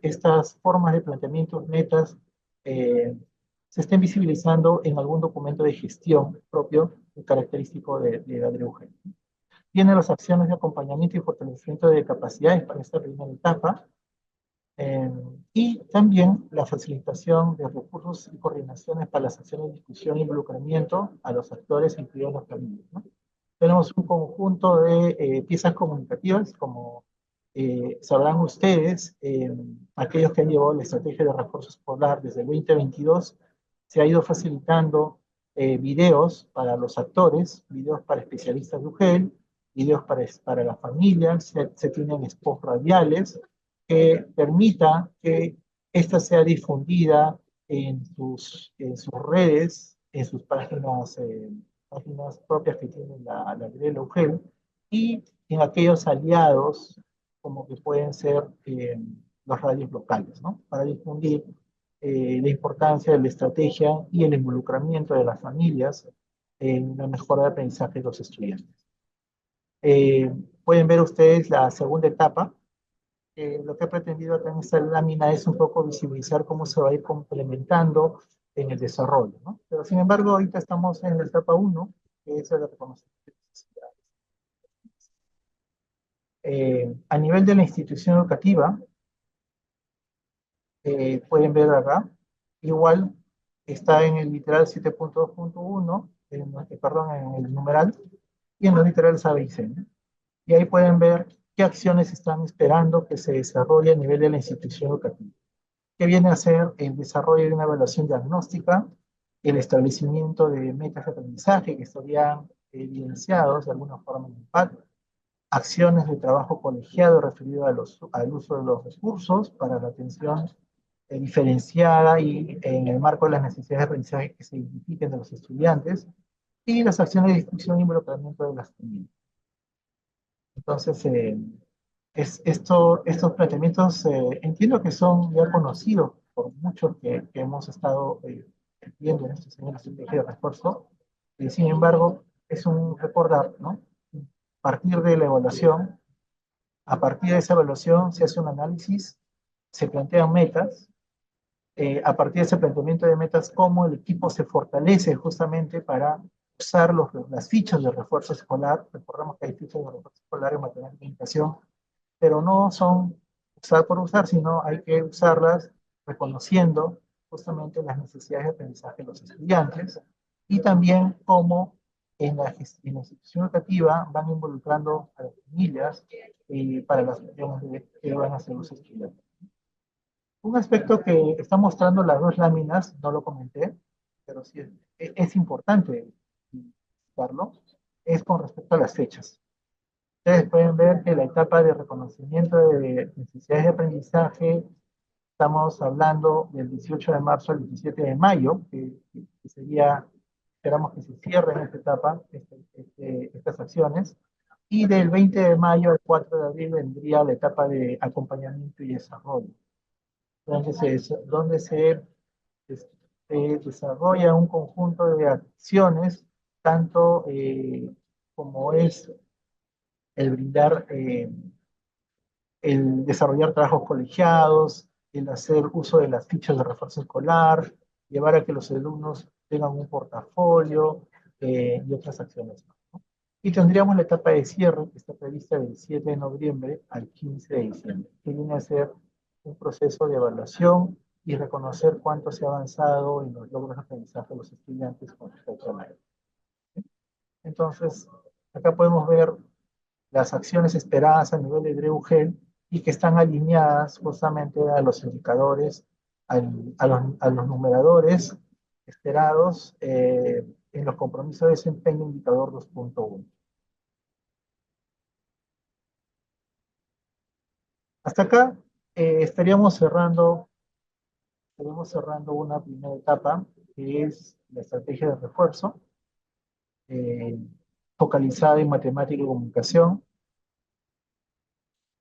estas formas de planteamiento, metas, se estén visibilizando en algún documento de gestión propio y característico de la DREUGEL. Tiene las acciones de acompañamiento y fortalecimiento de capacidades para esta primera etapa, eh, y también la facilitación de recursos y coordinaciones para las acciones de discusión e involucramiento a los actores, incluidos los familias, ¿no? Tenemos un conjunto de piezas comunicativas, como sabrán ustedes, aquellos que han llevado la estrategia de refuerzo escolar desde el 2022, se ha ido facilitando videos para los actores, videos para especialistas de UGEL, videos para las familias, se tienen spots radiales, que permita que esta sea difundida en sus redes, en sus páginas propias que tiene la Grela UGEL, y en aquellos aliados como que pueden ser las radios locales, ¿no? Para difundir la importancia de la estrategia y el involucramiento de las familias en la mejora de aprendizaje de los estudiantes. Pueden ver ustedes la segunda etapa. Lo que he pretendido acá en esta lámina es un poco visibilizar cómo se va a ir complementando en el desarrollo, ¿no? Pero sin embargo, ahorita estamos en la etapa 1, que es el de reconocimiento de necesidades. A nivel de la institución educativa, pueden ver acá, igual está en el literal 7.2.1, perdón, en el numeral, y en los literales A, B y C, ¿no? Y ahí pueden ver qué acciones están esperando que se desarrolle a nivel de la institución educativa, que viene a ser el desarrollo de una evaluación diagnóstica, el establecimiento de metas de aprendizaje que estarían evidenciados de alguna forma en el PAC, acciones de trabajo colegiado referido al uso de los recursos para la atención diferenciada y en el marco de las necesidades de aprendizaje que se identifiquen de los estudiantes, y las acciones de discusión y involucramiento de las comunidades. Entonces, estos planteamientos entiendo que son ya conocidos por muchos que hemos estado viendo en estos años de estrategia de refuerzo. Sin embargo, es un recordar, ¿no? A partir de la evaluación, a partir de esa evaluación se hace un análisis, se plantean metas, a partir de ese planteamiento de metas, cómo el equipo se fortalece justamente para usar las fichas de refuerzo escolar. Recordemos que hay fichas de refuerzo escolar en matemática y educación, pero no son usar por usar, sino hay que usarlas reconociendo justamente las necesidades de aprendizaje de los estudiantes, y también cómo en la institución educativa van involucrando a las familias para las acciones que van a hacer los estudiantes. Un aspecto que están mostrando las dos láminas, no lo comenté, pero sí es importante citarlo, es con respecto a las fechas. Ustedes pueden ver que la etapa de reconocimiento de necesidades de aprendizaje, estamos hablando del 18 de marzo al 17 de mayo, que sería, esperamos que se cierren esta etapa, estas acciones, y del 20 de mayo al 4 de abril vendría la etapa de acompañamiento y desarrollo, donde se desarrolla un conjunto de acciones, tanto como es el brindar, el desarrollar trabajos colegiados, el hacer uso de las fichas de refuerzo escolar, llevar a que los alumnos tengan un portafolio y otras acciones más, ¿no? Y tendríamos la etapa de cierre, que está prevista del 7 de noviembre al 15 de diciembre, que viene a ser un proceso de evaluación y reconocer cuánto se ha avanzado en los logros de aprendizaje de los estudiantes con respecto al año. Entonces, acá podemos ver las acciones esperadas a nivel de Dreu-Gel y que están alineadas justamente a los indicadores, a los numeradores esperados en los compromisos de desempeño indicador 2.1. Hasta acá estaríamos cerrando una primera etapa que es la estrategia de refuerzo, eh, focalizada en matemática y comunicación,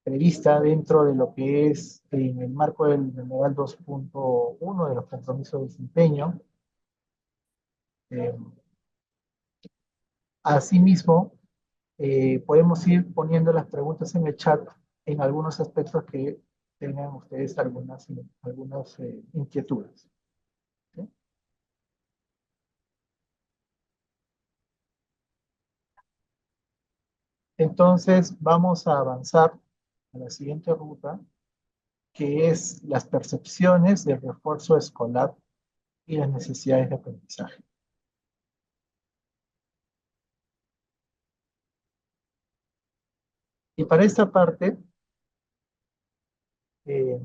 prevista dentro de lo que es en el marco del Memorial 2.1 de los compromisos de desempeño. Eh, Asimismo, podemos ir poniendo las preguntas en el chat en algunos aspectos que tengan ustedes algunas inquietudes. ¿Sí? Entonces, vamos a avanzar a la siguiente ruta, que es las percepciones del refuerzo escolar y las necesidades de aprendizaje. Y para esta parte, eh,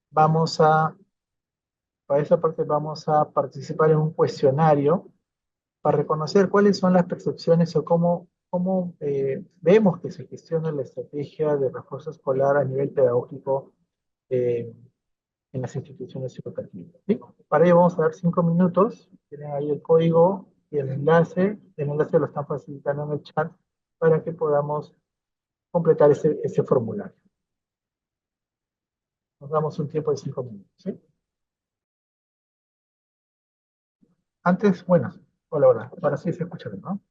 vamos a, vamos a participar en un cuestionario para reconocer cuáles son las percepciones o cómo vemos que se gestiona la estrategia de refuerzo escolar a nivel pedagógico eh, en las instituciones educativas. ¿Sí? Para ello vamos a dar 5 minutos. Tienen ahí el código y el enlace. El enlace lo están facilitando en el chat para que podamos completar ese formulario. Nos damos un tiempo de 5 minutos. ¿Sí? Antes, bueno, hola, hola, ahora sí se escucha, ¿no?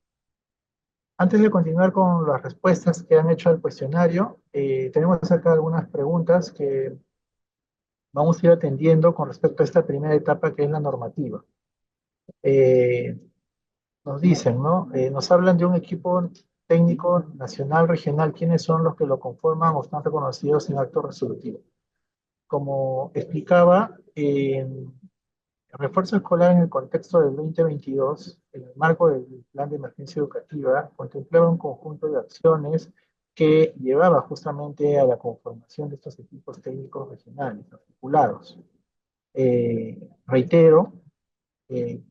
Antes de continuar con las respuestas que han hecho al cuestionario, tenemos acá algunas preguntas que vamos a ir atendiendo con respecto a esta primera etapa que es la normativa. Eh, Nos dicen, ¿no? Nos hablan de un equipo técnico nacional, regional, ¿quiénes son los que lo conforman o están reconocidos en acto resolutivo? Como explicaba, el refuerzo escolar en el contexto del 2022, en el marco del Plan de Emergencia Educativa, contemplaba un conjunto de acciones que llevaba justamente a la conformación de estos equipos técnicos regionales, articulados. Reitero, eh,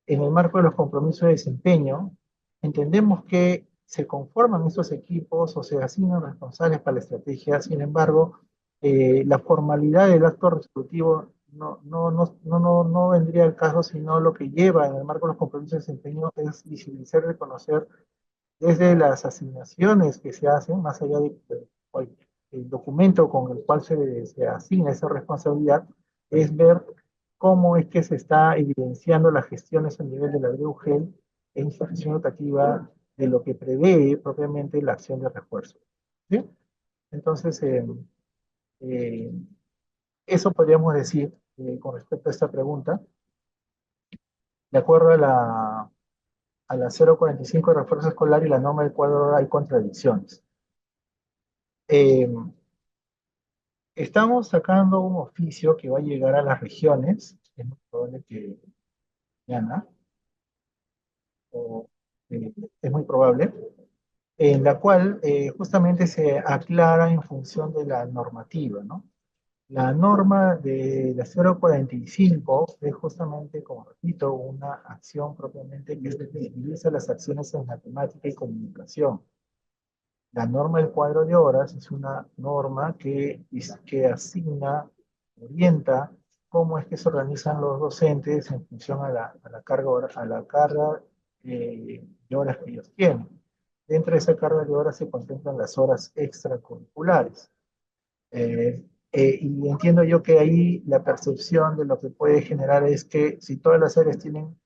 en el marco de los compromisos de desempeño, entendemos que se conforman estos equipos o se asignan responsables para la estrategia. Sin embargo, la formalidad del acto resolutivo no vendría al caso, sino lo que lleva en el marco de los compromisos de desempeño es visibilizar y reconocer desde las asignaciones que se hacen, más allá del documento con el cual se asigna esa responsabilidad, es ver cómo es que se está evidenciando las gestiones a nivel de la DEUGEL en institución educativa de lo que prevé propiamente la acción de refuerzo. ¿Sí? Entonces, eh, eso podríamos decir con respecto a esta pregunta. De acuerdo a la 045 de refuerzo escolar y la norma del cuadro hay contradicciones. Eh, Estamos sacando un oficio que va a llegar a las regiones, es muy probable que mañana, o, es muy probable, en la cual justamente se aclara en función de la normativa, ¿no? La norma de la 045 es justamente, como repito, una acción propiamente que utiliza las acciones en matemática y comunicación. La norma del cuadro de horas es una norma que asigna, orienta cómo es que se organizan los docentes en función a la carga de horas que ellos tienen. Dentro de esa carga de horas se contemplan las horas extracurriculares. Y entiendo yo que ahí la percepción de lo que puede generar es que si todas las áreas tienen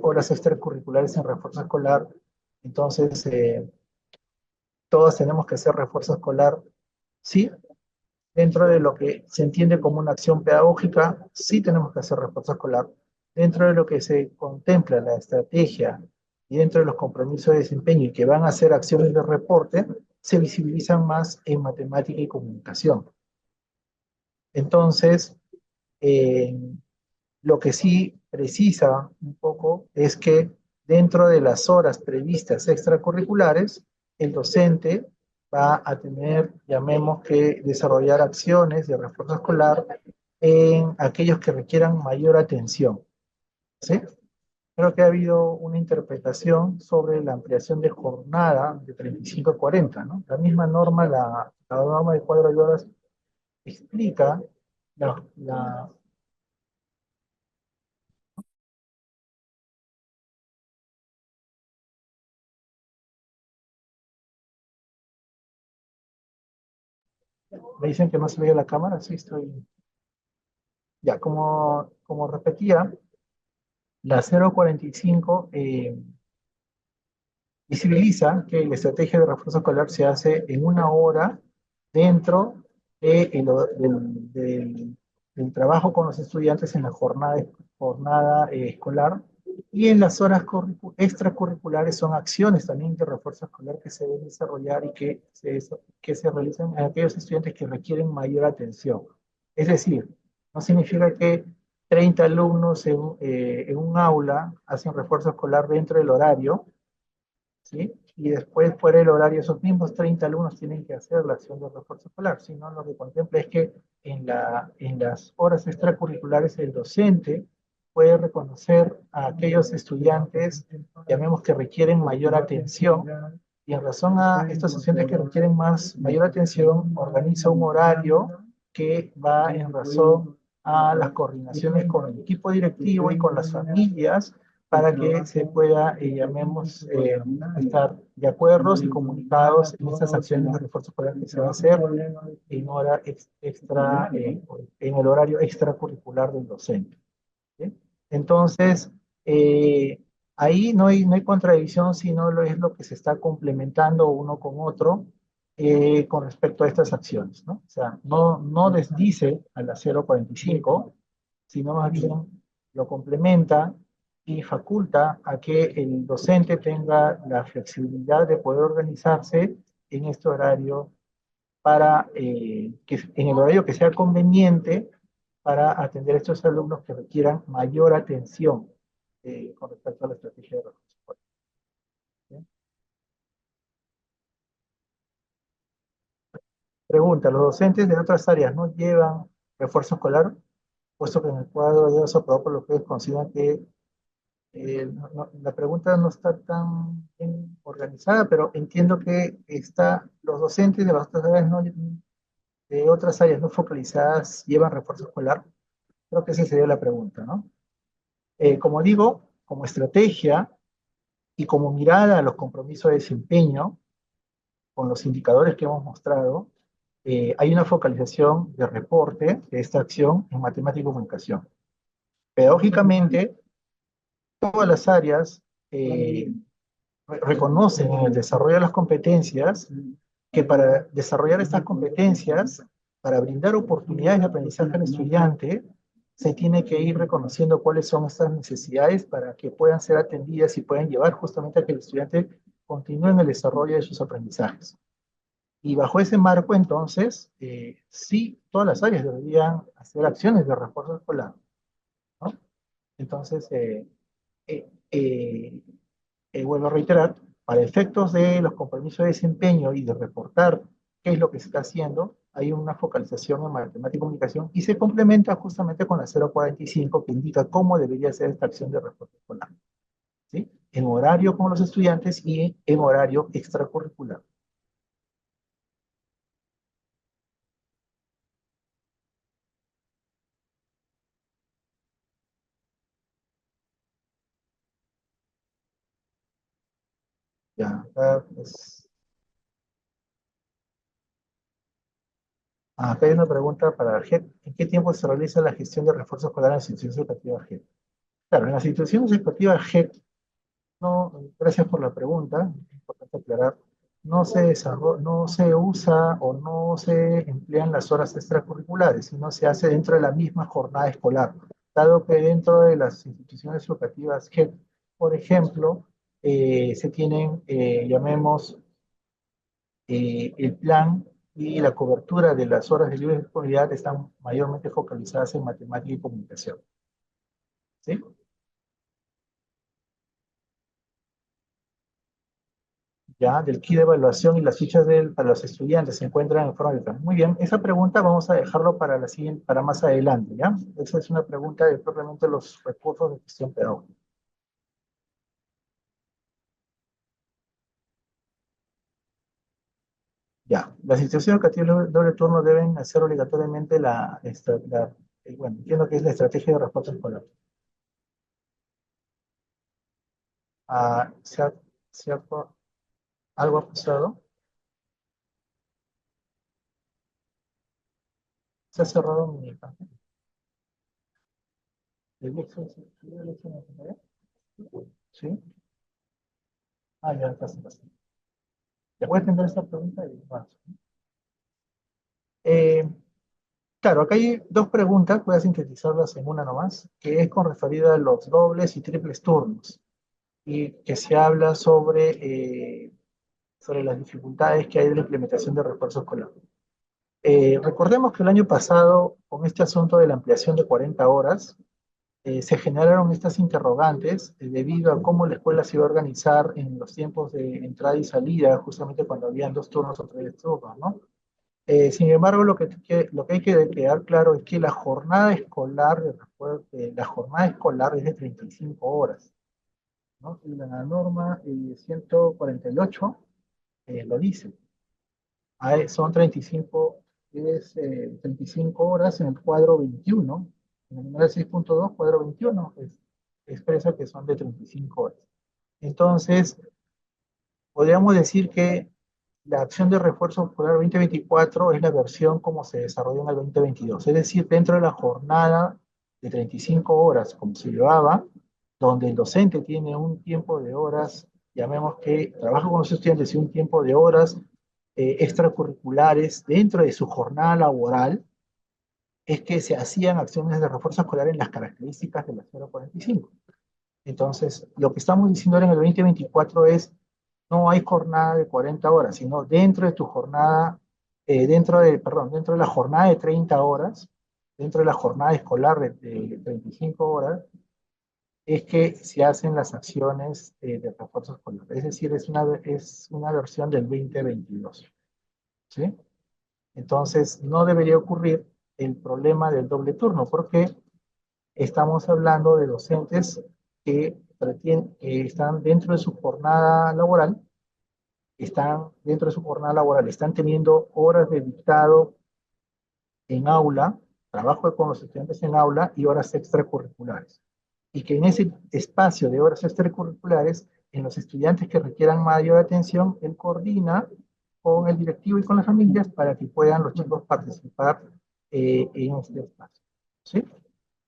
horas extracurriculares en refuerzo escolar, entonces todos tenemos que hacer refuerzo escolar, sí, Dentro de lo que se entiende como una acción pedagógica, sí tenemos que hacer refuerzo escolar. Dentro de lo que se contempla la estrategia y dentro de los compromisos de desempeño y que van a ser acciones de reporte, se visibilizan más en matemática y comunicación. Entonces, eh, lo que sí precisa un poco es que dentro de las horas previstas extracurriculares, el docente va a tener, llamemos que, desarrollar acciones de refuerzo escolar en aquellos que requieran mayor atención. ¿Sí? Creo que ha habido una interpretación sobre la ampliación de jornada de 35 a 40, ¿no? La misma norma, la norma de cuadro de horas explica la me dicen que no se veía la cámara, sí estoy. Ya, como repetía, la 045 visibiliza que la estrategia de refuerzo escolar se hace en una hora dentro del trabajo con los estudiantes en la jornada escolar y en las horas extracurriculares son acciones también de refuerzo escolar que se deben desarrollar y que se realizan en aquellos estudiantes que requieren mayor atención. Es decir, no significa que 30 alumnos en un aula hacen refuerzo escolar dentro del horario, ¿sí? Y después, fuera del horario, esos mismos 30 alumnos tienen que hacer la acción de refuerzo escolar, sino lo que contempla es que en las horas extracurriculares el docente puede reconocer a aquellos estudiantes, llamemos que requieren mayor atención, y en razón a estos estudiantes que requieren mayor atención, organiza un horario que va en razón a las coordinaciones con el equipo directivo y con las familias para que se pueda, llamemos, estar de acuerdo y comunicados en estas acciones de refuerzo escolar que se va a hacer en hora extra, en el horario extracurricular del docente. ¿Sí? Entonces, eh, ahí no hay contradicción, sino es lo que se está complementando uno con otro con respecto a estas acciones, ¿no? O sea, no desdice a la 045, sino más bien lo complementa y faculta a que el docente tenga la flexibilidad de poder organizarse en este horario en el horario que sea conveniente para atender a estos alumnos que requieran mayor atención con respecto a la estrategia de recursos escolares. ¿Sí? Pregunta, ¿los docentes de otras áreas no llevan refuerzo escolar? Puesto que en el cuadro ya se aprobado por lo que consideran que la pregunta no está tan bien organizada, pero entiendo que los docentes de las otras áreas no focalizadas llevan refuerzo escolar. Creo que esa sería la pregunta, ¿no? Como digo, como estrategia y como mirada a los compromisos de desempeño, con los indicadores que hemos mostrado, hay una focalización de reporte de esta acción en matemática y comunicación. Pedagógicamente, todas las áreas reconocen en el desarrollo de las competencias que para desarrollar estas competencias, para brindar oportunidades de aprendizaje al estudiante, se tiene que ir reconociendo cuáles son estas necesidades para que puedan ser atendidas y puedan llevar justamente a que el estudiante continúe en el desarrollo de sus aprendizajes. Y bajo ese marco, entonces, sí, todas las áreas deberían hacer acciones de refuerzo escolar, ¿no? Entonces, eh, eh, vuelvo a reiterar, para efectos de los compromisos de desempeño y de reportar qué es lo que se está haciendo, hay una focalización en matemática y comunicación y se complementa justamente con la 045 que indica cómo debería ser esta acción de reporte escolar, ¿sí? En horario con los estudiantes y en horario extracurricular. Ya, acá hay una pregunta para JEP. ¿En qué tiempo se realiza la gestión de refuerzo escolar en las instituciones educativas JEP? Claro, en las instituciones educativas JEP, no, gracias por la pregunta, es importante aclarar. no se usa o no se emplean las horas extracurriculares, sino se hace dentro de la misma jornada escolar, dado que dentro de las instituciones educativas que, por ejemplo, se tienen, llamemos, el plan y la cobertura de las horas de libre disponibilidad están mayormente focalizadas en matemática y comunicación. ¿Sí? Ya, del kit de evaluación y las fichas para los estudiantes se encuentran en forma virtual. Muy bien, esa pregunta vamos a dejarlo para la siguiente, para más adelante, ¿ya? Esa es una pregunta de propiamente los recursos de gestión pedagógica. Ya, las instituciones educativas de doble turno deben hacer obligatoriamente bueno, entiendo que es la estrategia de respuesta escolar. Ah, ¿se ha algo ha pasado? ¿Se ha cerrado mi página? ¿Sí? Ah, ya está, está. Ya voy a atender esta pregunta y más. Eh, claro, acá hay dos preguntas, voy a sintetizarlas en una nomás, que es con referida a los dobles y triples turnos, y que se habla sobre las dificultades que hay en la implementación de refuerzo escolar. Recordemos que el año pasado, con este asunto de la ampliación de 40 horas, se generaron estas interrogantes debido a cómo la escuela se iba a organizar en los tiempos de entrada y salida, justamente cuando habían dos turnos o tres turnos, ¿no? Sin embargo, lo que hay que quedar claro es que la jornada escolar, la jornada escolar es de 35 horas, ¿no? Y la norma 148 lo dice. Son 35, 35 horas en el cuadro 21, en el numeral 6.2, cuadro 21, expresa que son de 35 horas. Entonces, podríamos decir que la acción de refuerzo escolar 2024 es la versión como se desarrolló en el 2022, es decir, dentro de la jornada de 35 horas, como se llevaba, donde el docente tiene un tiempo de horas, llamemos que trabaja con los estudiantes y un tiempo de horas extracurriculares dentro de su jornada laboral, es que se hacían acciones de refuerzo escolar en las características de la 045. Entonces, lo que estamos diciendo ahora en el 2024 es no hay jornada de 40 horas, sino dentro de tu jornada, dentro de la jornada de 30 horas, dentro de la jornada escolar de 35 horas, es que se hacen las acciones de refuerzo escolar. Es decir, es una versión del 2022. ¿Sí? Entonces, no debería ocurrir el problema del doble turno, porque estamos hablando de docentes que están dentro de su jornada laboral, están teniendo horas de dictado en aula, trabajo con los estudiantes en aula y horas extracurriculares. Y que en ese espacio de horas extracurriculares, en los estudiantes que requieran mayor atención, él coordina con el directivo y con las familias para que puedan los chicos participar en este espacio. ¿Sí?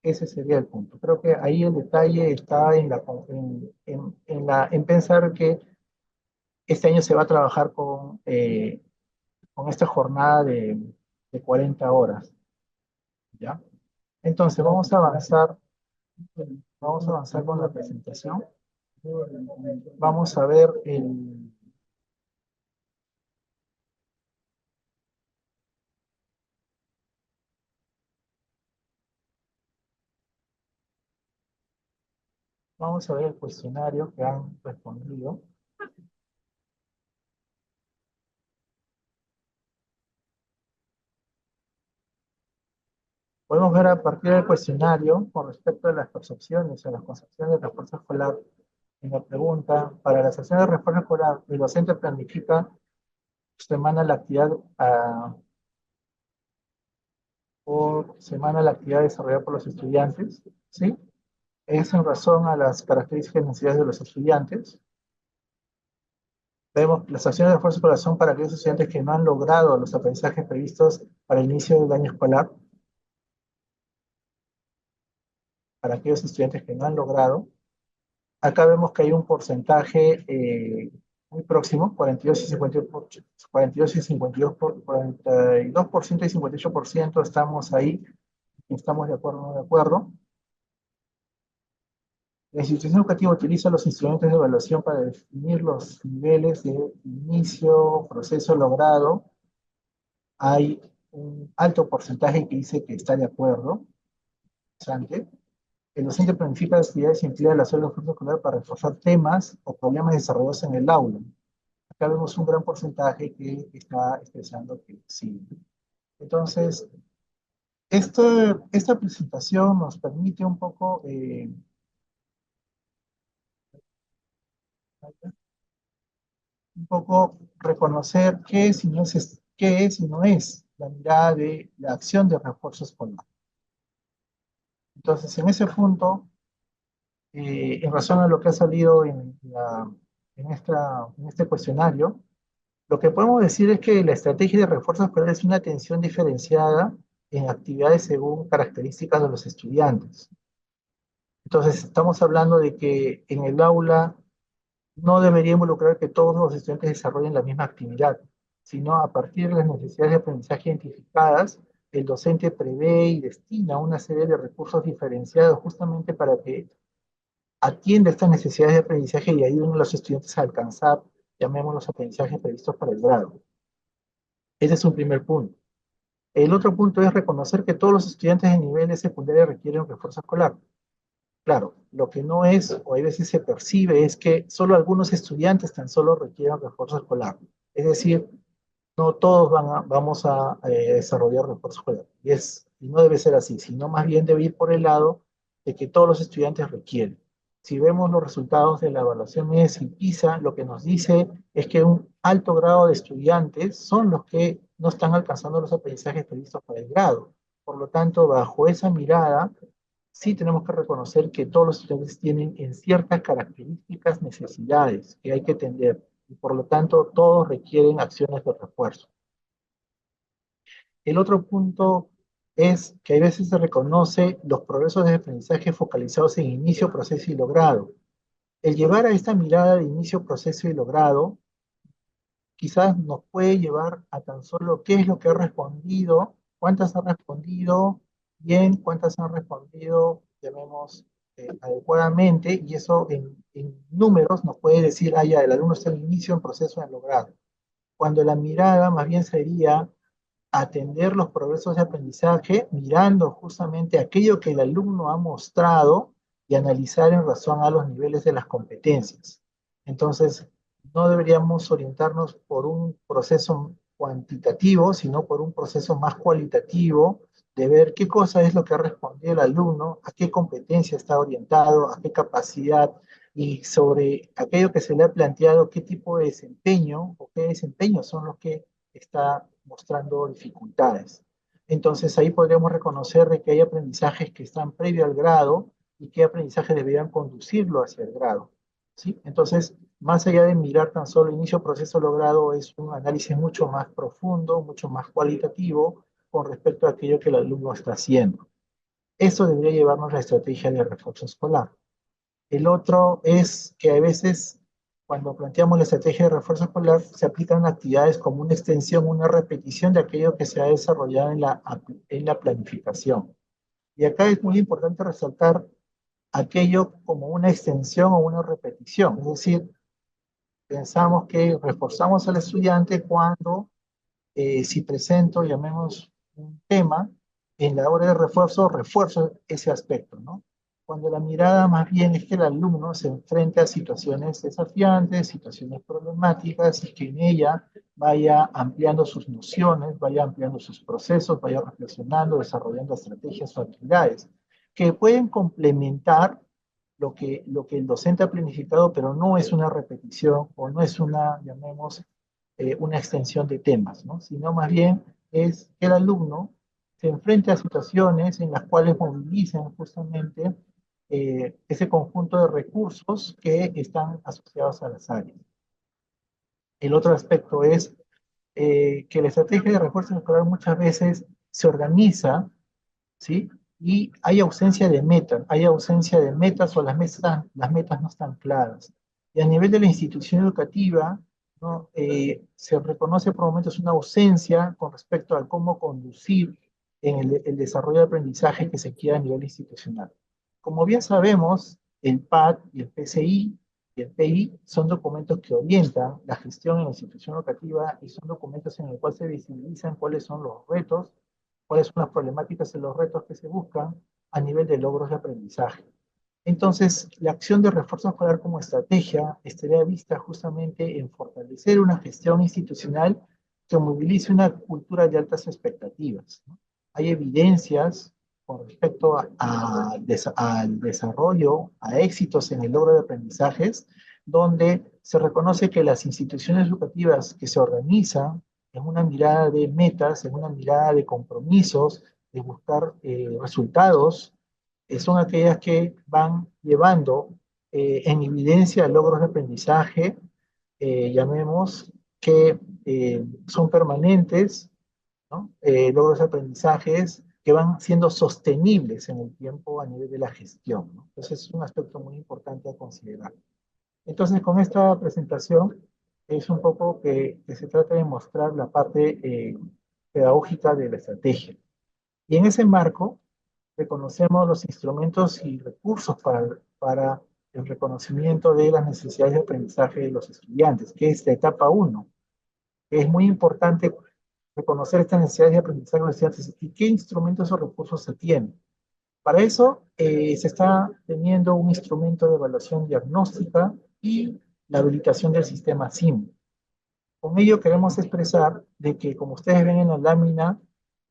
Ese sería el punto. Creo que ahí el detalle está en pensar que este año se va a trabajar con esta jornada de 40 horas, ¿ya? Entonces, vamos a avanzar con la presentación. Vamos a ver vamos a ver el cuestionario que han respondido. Podemos ver a partir del cuestionario, con respecto a las percepciones, a las concepciones de refuerzo escolar, en la pregunta, para la sesión de refuerzo escolar, el docente planifica semana la actividad por semana la actividad desarrollada por los estudiantes, ¿sí? Es en razón a las características y necesidades de los estudiantes. Vemos que las acciones de refuerzo escolar son para aquellos estudiantes que no han logrado los aprendizajes previstos para el inicio del año escolar, para aquellos estudiantes que no han logrado. Acá vemos que hay un porcentaje muy próximo, 42 y 52 42 y 52 42% y 58% estamos ahí, estamos de acuerdo o no de acuerdo. La institución educativa utiliza los instrumentos de evaluación para definir los niveles de inicio, proceso logrado. Hay un alto porcentaje que dice que está de acuerdo. Interesante. El docente planifica las actividades y emplea la sola esfuerzo escolar para reforzar temas o problemas desarrollados en el aula. Acá vemos un gran porcentaje que está expresando que sí. Entonces, esta presentación nos permite un poco reconocer qué es y no es, qué es y no es la mirada de la acción de refuerzo escolar. Entonces, en ese punto, en razón a lo que ha salido en este cuestionario, lo que podemos decir es que la estrategia de refuerzo escolar es una atención diferenciada en actividades según características de los estudiantes. Entonces, estamos hablando de que en el aula no debería involucrar que todos los estudiantes desarrollen la misma actividad, sino a partir de las necesidades de aprendizaje identificadas, el docente prevé y destina una serie de recursos diferenciados justamente para que atienda estas necesidades de aprendizaje y ayuden a los estudiantes a alcanzar, llamemos los aprendizajes previstos para el grado. Ese es un primer punto. El otro punto es reconocer que todos los estudiantes de nivel de secundaria requieren un refuerzo escolar. Claro, lo que no es, o a veces se percibe, es que solo algunos estudiantes tan solo requieren refuerzo escolar. Es decir, no todos vamos a desarrollar refuerzo escolar. Y no debe ser así, sino más bien debe ir por el lado de que todos los estudiantes requieren. Si vemos los resultados de la evaluación MES y PISA, lo que nos dice es que un alto grado de estudiantes son los que no están alcanzando los aprendizajes previstos para el grado. Por lo tanto, bajo esa mirada, sí tenemos que reconocer que todos los estudiantes tienen en ciertas características necesidades que hay que atender y por lo tanto todos requieren acciones de refuerzo. El otro punto es que a veces se reconoce los progresos de aprendizaje focalizados en inicio, proceso y logrado. El llevar a esta mirada de inicio, proceso y logrado quizás nos puede llevar a tan solo qué es lo que ha respondido, cuántas han respondido bien, cuántas han respondido, llamemos, adecuadamente, y eso en números nos puede decir, ah, ya, el alumno está en inicio, en proceso, en logrado. Cuando la mirada más bien sería atender los progresos de aprendizaje mirando justamente aquello que el alumno ha mostrado y analizar en razón a los niveles de las competencias. Entonces, no deberíamos orientarnos por un proceso cuantitativo, sino por un proceso más cualitativo de ver qué cosa es lo que ha respondido el alumno, a qué competencia está orientado, a qué capacidad, y sobre aquello que se le ha planteado, qué tipo de desempeño o qué desempeños son los que está mostrando dificultades. Entonces ahí podríamos reconocer de que hay aprendizajes que están previo al grado y qué aprendizaje deberían conducirlo hacia el grado. ¿Sí? Entonces, más allá de mirar tan solo inicio, proceso, logrado, es un análisis mucho más profundo, mucho más cualitativo con respecto a aquello que el alumno está haciendo. Eso debería llevarnos a la estrategia de refuerzo escolar. El otro es que a veces, cuando planteamos la estrategia de refuerzo escolar, se aplican actividades como una extensión, una repetición de aquello que se ha desarrollado en la planificación. Y acá es muy importante resaltar aquello como una extensión o una repetición. Es decir, pensamos que reforzamos al estudiante cuando, si presento, llamemos un tema, en la hora de refuerzo ese aspecto, ¿no? Cuando la mirada más bien es que el alumno se enfrenta a situaciones desafiantes, situaciones problemáticas, y que en ella vaya ampliando sus nociones, vaya ampliando sus procesos, vaya reflexionando, desarrollando estrategias o habilidades que pueden complementar lo que el docente ha planificado, pero no es una repetición o no es una, llamemos, una extensión de temas, ¿no? Sino más bien es que el alumno se enfrente a situaciones en las cuales movilicen justamente ese conjunto de recursos que están asociados a las áreas. El otro aspecto es que la estrategia de refuerzo escolar muchas veces se organiza, ¿sí? Y hay ausencia de metas o las metas no están claras. Y a nivel de la institución educativa, ¿no? Se reconoce por momentos una ausencia con respecto a cómo conducir en el desarrollo de aprendizaje que se quiera a nivel institucional. Como bien sabemos, el PAD y el PCI y el PI son documentos que orientan la gestión en la institución educativa y son documentos en los cuales se visibilizan cuáles son los retos, cuáles son las problemáticas y los retos que se buscan a nivel de logros de aprendizaje. Entonces, la acción de refuerzo escolar como estrategia estaría vista justamente en fortalecer una gestión institucional que movilice una cultura de altas expectativas, ¿no? Hay evidencias con respecto al desarrollo, a éxitos en el logro de aprendizajes, donde se reconoce que las instituciones educativas que se organizan en una mirada de metas, en una mirada de compromisos, de buscar resultados, son aquellas que van llevando en evidencia logros de aprendizaje, llamemos que son permanentes, ¿no? Logros de aprendizajes que van siendo sostenibles en el tiempo a nivel de la gestión, ¿no? Entonces es un aspecto muy importante a considerar. Entonces con esta presentación es un poco que se trata de mostrar la parte pedagógica de la estrategia. Y en ese marco, reconocemos los instrumentos y recursos para el reconocimiento de las necesidades de aprendizaje de los estudiantes, que es la etapa uno, que es muy importante reconocer estas necesidades de aprendizaje de los estudiantes y qué instrumentos o recursos se tienen. Para eso se está teniendo un instrumento de evaluación diagnóstica y la habilitación del sistema SIM. Con ello queremos expresar de que, como ustedes ven en la lámina,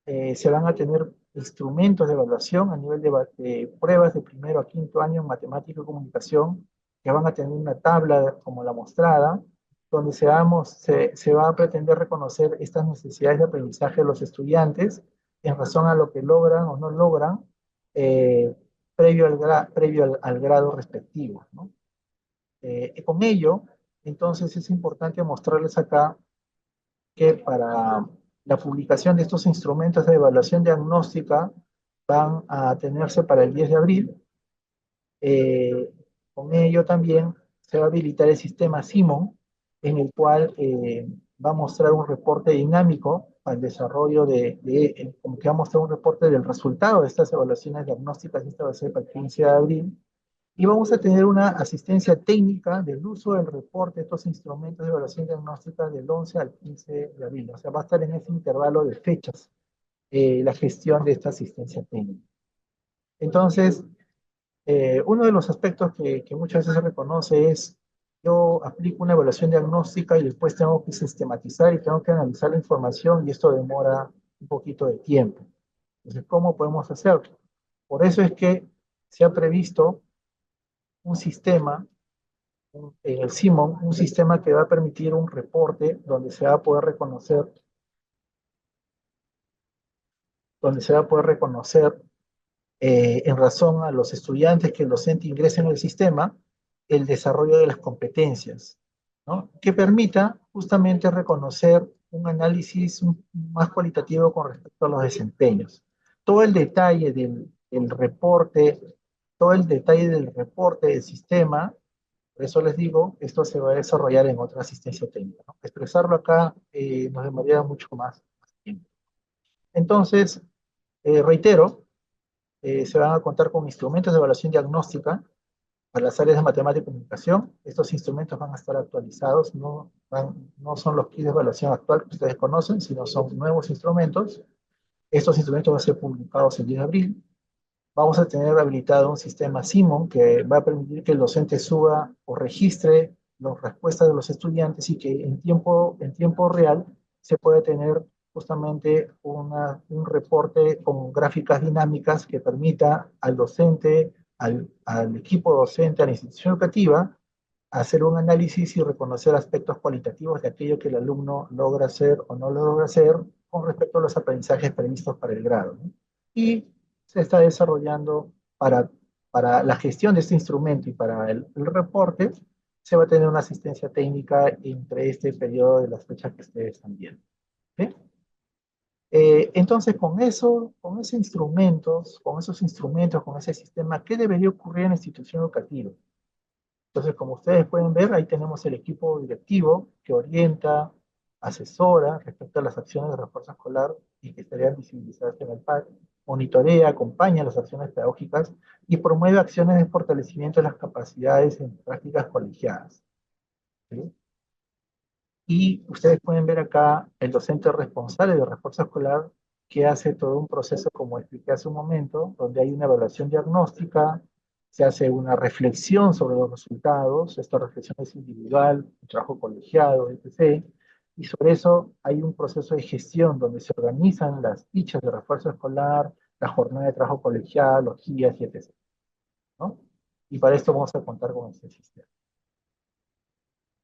se van a tener instrumentos de evaluación a nivel de pruebas de primero a quinto año en matemática y comunicación, que van a tener una tabla como la mostrada, donde se va a pretender reconocer estas necesidades de aprendizaje de los estudiantes en razón a lo que logran o no logran eh, previo al grado respectivo, ¿no? Con ello, entonces es importante mostrarles acá que para la publicación de estos instrumentos de evaluación diagnóstica van a tenerse para el 10 de abril. Eh, con ello también se va a habilitar el sistema Simon, en el cual va a mostrar un reporte dinámico al desarrollo como que va a mostrar un reporte del resultado de estas evaluaciones diagnósticas. Esto va a ser para el 15 de abril. Y vamos a tener una asistencia técnica del uso del reporte de estos instrumentos de evaluación diagnóstica del 11 al 15 de abril. O sea, va a estar en ese intervalo de fechas la gestión de esta asistencia técnica. Entonces, uno de los aspectos que muchas veces se reconoce es, yo aplico una evaluación diagnóstica y después tengo que sistematizar y tengo que analizar la información y esto demora un poquito de tiempo. Entonces, ¿cómo podemos hacerlo? Por eso es que se ha previsto un sistema en el Simon, un sistema que va a permitir un reporte donde se va a poder reconocer en razón a los estudiantes que el docente ingresen en el sistema, el desarrollo de las competencias, ¿no? Que permita justamente reconocer un análisis más cualitativo con respecto a los desempeños. Todo el detalle del reporte, todo el detalle del reporte del sistema. Por eso les digo, esto se va a desarrollar en otra asistencia técnica, ¿no? Expresarlo acá nos demoraría mucho más tiempo. Entonces, reitero, se van a contar con instrumentos de evaluación diagnóstica para las áreas de matemática y comunicación. Estos instrumentos van a estar actualizados, no son los kits de evaluación actual que ustedes conocen, sino son nuevos instrumentos. Estos instrumentos van a ser publicados el 10 de abril. Vamos a tener habilitado un sistema Simon que va a permitir que el docente suba o registre las respuestas de los estudiantes y que en tiempo real se puede tener justamente un reporte con gráficas dinámicas que permita al docente, al equipo docente, a la institución educativa, hacer un análisis y reconocer aspectos cualitativos de aquello que el alumno logra hacer o no logra hacer con respecto a los aprendizajes previstos para el grado, ¿no? Y se está desarrollando para la gestión de este instrumento y para el reporte, se va a tener una asistencia técnica entre este periodo de las fechas que ustedes están viendo. ¿Sí? Entonces, con esos instrumentos, con ese sistema, ¿qué debería ocurrir en la institución educativa? Entonces, como ustedes pueden ver, ahí tenemos el equipo directivo que orienta, asesora respecto a las acciones de refuerzo escolar y que estarían visibilizadas en el PAC, monitorea, acompaña las acciones pedagógicas y promueve acciones de fortalecimiento de las capacidades en prácticas colegiadas. ¿Sí? Y ustedes pueden ver acá el docente responsable de refuerzo escolar que hace todo un proceso, como expliqué hace un momento, donde hay una evaluación diagnóstica, se hace una reflexión sobre los resultados, esta reflexión es individual, un trabajo colegiado, etc. Y sobre eso hay un proceso de gestión donde se organizan las fichas de refuerzo escolar, la jornada de trabajo colegial, los guías y etc. ¿No? Y para esto vamos a contar con este sistema.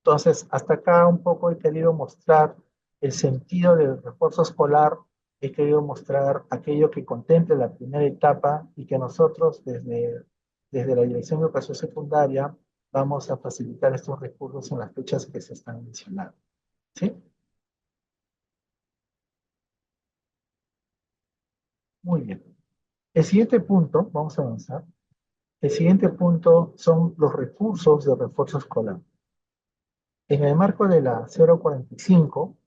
Entonces, hasta acá un poco he querido mostrar el sentido del refuerzo escolar, he querido mostrar aquello que contemple la primera etapa y que nosotros desde la Dirección de Educación Secundaria vamos a facilitar estos recursos en las fechas que se están mencionando. ¿Sí? Muy bien. El siguiente punto, vamos a avanzar. El siguiente punto son los recursos de refuerzo escolar. En el marco de la 045,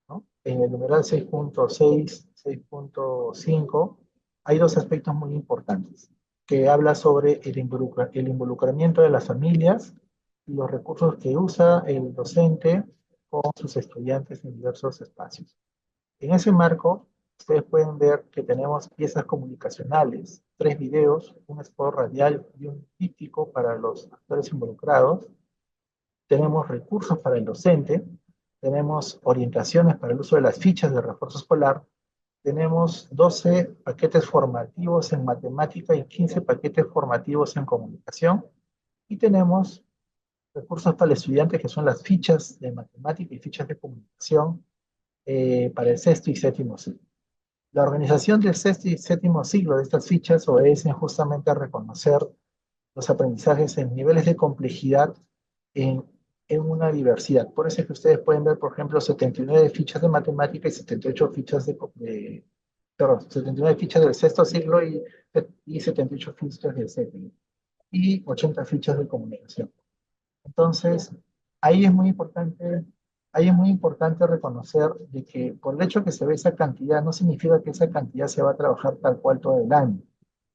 ¿no? En el numeral 6.6, 6.5, hay dos aspectos muy importantes, que habla sobre el involucramiento de las familias y los recursos que usa el docente con sus estudiantes en diversos espacios. En ese marco, ustedes pueden ver que tenemos piezas comunicacionales, 3 videos, un spot radial y un díptico para los actores involucrados. Tenemos recursos para el docente, tenemos orientaciones para el uso de las fichas de refuerzo escolar, tenemos 12 paquetes formativos en matemática y 15 paquetes formativos en comunicación, y tenemos recursos para el estudiante que son las fichas de matemática y fichas de comunicación para el sexto y séptimo ciclo. La organización del sexto y séptimo ciclo de estas fichas obedecen justamente a reconocer los aprendizajes en niveles de complejidad en, en una diversidad. Por eso es que ustedes pueden ver, por ejemplo, 79 fichas de matemática y 78 fichas perdón, 79 fichas del sexto siglo y 78 fichas del séptimo, y 80 fichas de comunicación. Entonces, ahí es muy importante, ahí es muy importante reconocer de que por el hecho que se ve esa cantidad, no significa que esa cantidad se va a trabajar tal cual todo el año,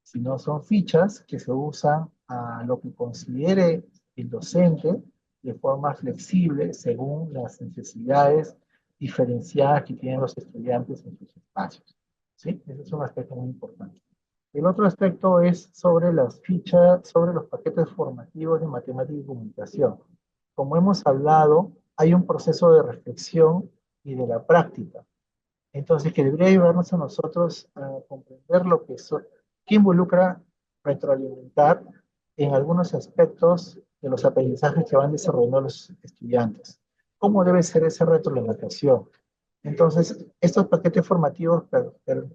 sino son fichas que se usan a lo que considere el docente de forma flexible según las necesidades diferenciadas que tienen los estudiantes en sus espacios. ¿Sí? Ese es un aspecto muy importante. El otro aspecto es sobre las fichas, sobre los paquetes formativos de matemática y comunicación. Como hemos hablado, hay un proceso de reflexión y de la práctica. Entonces, que debería ayudarnos a nosotros a comprender lo que involucra retroalimentar en algunos aspectos de los aprendizajes que van desarrollando los estudiantes. ¿Cómo debe ser esa retroalimentación? Entonces, estos paquetes formativos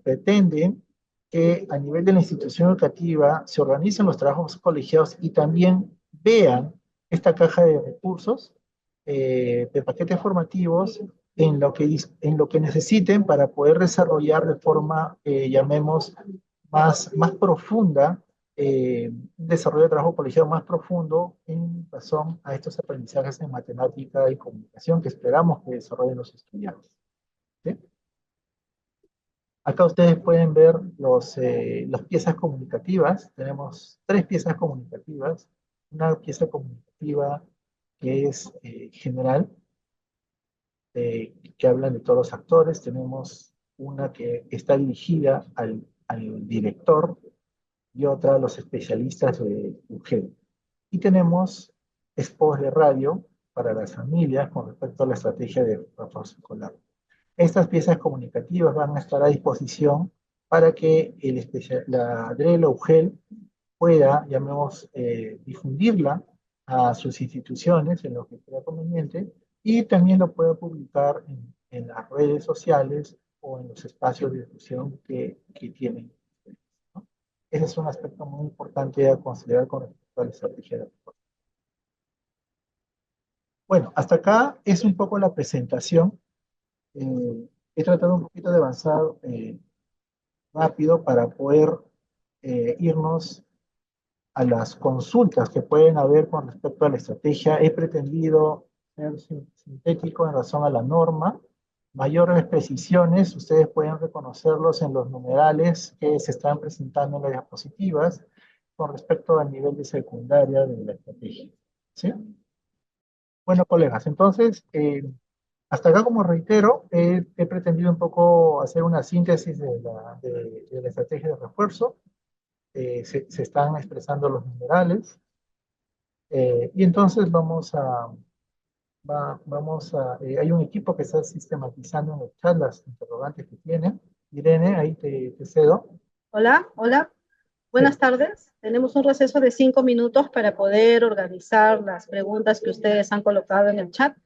pretenden que a nivel de la institución educativa se organicen los trabajos colegiados y también vean esta caja de recursos, de paquetes formativos, en lo que necesiten para poder desarrollar de forma, llamemos, más profunda, un desarrollo de trabajo colegiado más profundo en razón a estos aprendizajes en matemática y comunicación que esperamos que desarrollen los estudiantes. ¿Sí? Acá ustedes pueden ver las piezas comunicativas. Tenemos 3 piezas comunicativas. Una pieza comunicativa que es general, que hablan de todos los actores. Tenemos una que está dirigida al director y otra a los especialistas de UGEL. Y tenemos spots de radio para las familias con respecto a la estrategia de refuerzo escolar. Estas piezas comunicativas van a estar a disposición para que la DREL o UGEL pueda, llamemos, difundirla a sus instituciones en lo que sea conveniente, y también lo pueda publicar en las redes sociales o en los espacios de difusión que tienen. ¿No? Ese es un aspecto muy importante a considerar con respecto a la estrategia de refuerzo. Bueno, hasta acá es un poco la presentación. He tratado un poquito de avanzar rápido para poder irnos a las consultas que pueden haber con respecto a la estrategia, he pretendido ser sintético en razón a la norma. Mayores precisiones, ustedes pueden reconocerlos en los numerales que se están presentando en las diapositivas con respecto al nivel de secundaria de la estrategia. ¿Sí? Bueno, colegas, entonces, hasta acá, como reitero, he pretendido un poco hacer una síntesis de la estrategia de refuerzo. Se están expresando los numerales. Y entonces hay un equipo que está sistematizando en el chat las interrogantes que tienen. Irene, ahí te cedo. Hola, hola. Sí. Buenas tardes. Tenemos un receso de 5 minutos para poder organizar las preguntas que ustedes han colocado en el chat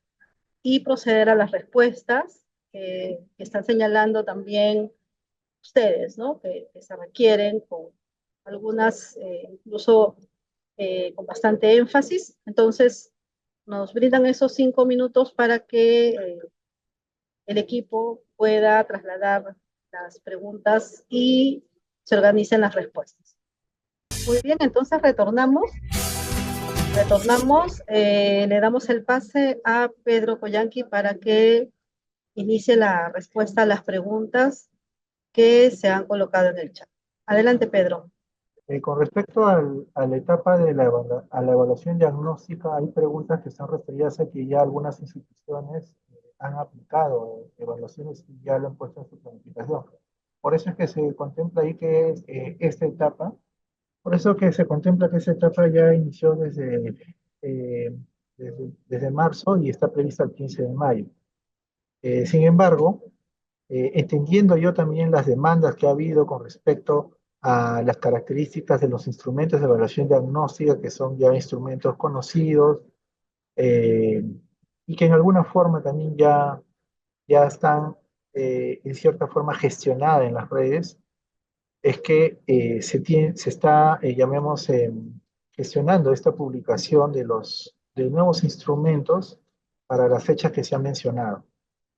y proceder a las respuestas que están señalando también ustedes, ¿no? Que se requieren con algunas, incluso con bastante énfasis. Entonces, nos brindan esos 5 minutos para que el equipo pueda trasladar las preguntas y se organicen las respuestas. Muy bien, entonces le damos el pase a Pedro Collanqui para que inicie la respuesta a las preguntas que se han colocado en el chat. Adelante, Pedro. Con respecto a la etapa de a la evaluación diagnóstica, hay preguntas que están referidas a que ya algunas instituciones han aplicado evaluaciones y ya lo han puesto en su planificación. Por eso es que se contempla ahí que esta etapa, por eso que se contempla que esta etapa ya inició eh, desde marzo y está prevista el 15 de mayo. Sin embargo, entendiendo yo también las demandas que ha habido con respecto a las características de los instrumentos de evaluación diagnóstica, que son ya instrumentos conocidos, eh, y que en alguna forma también ya están en cierta forma gestionadas en las redes, es que se está, llamemos, gestionando esta publicación de nuevos instrumentos para las fechas que se han mencionado.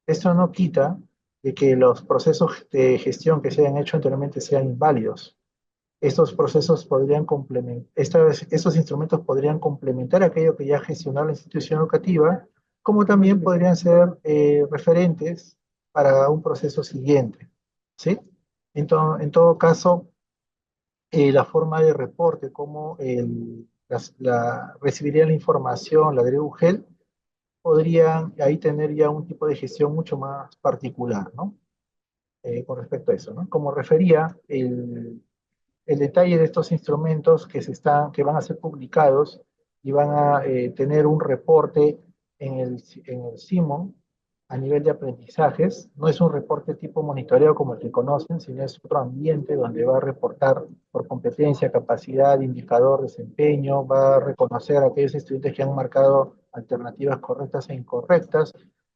Esto no quita de que los procesos de gestión que se hayan hecho anteriormente sean inválidos. Estos procesos podrían complementar, estos instrumentos podrían complementar aquello que ya gestionó la institución educativa, como también podrían ser referentes para un proceso siguiente. ¿Sí? En todo caso, la forma de reporte, cómo recibiría la información, la DREUGEL, podrían ahí tener ya un tipo de gestión mucho más particular, ¿no? Con respecto a eso, ¿no? Como refería, el detalle de estos instrumentos que van a ser publicados y van a tener un reporte en el CIMON a nivel de aprendizajes. No es un reporte tipo monitoreo como el que conocen, sino es otro ambiente donde va a reportar por competencia, capacidad, indicador, desempeño, va a reconocer a aquellos estudiantes que han marcado alternativas correctas e incorrectas.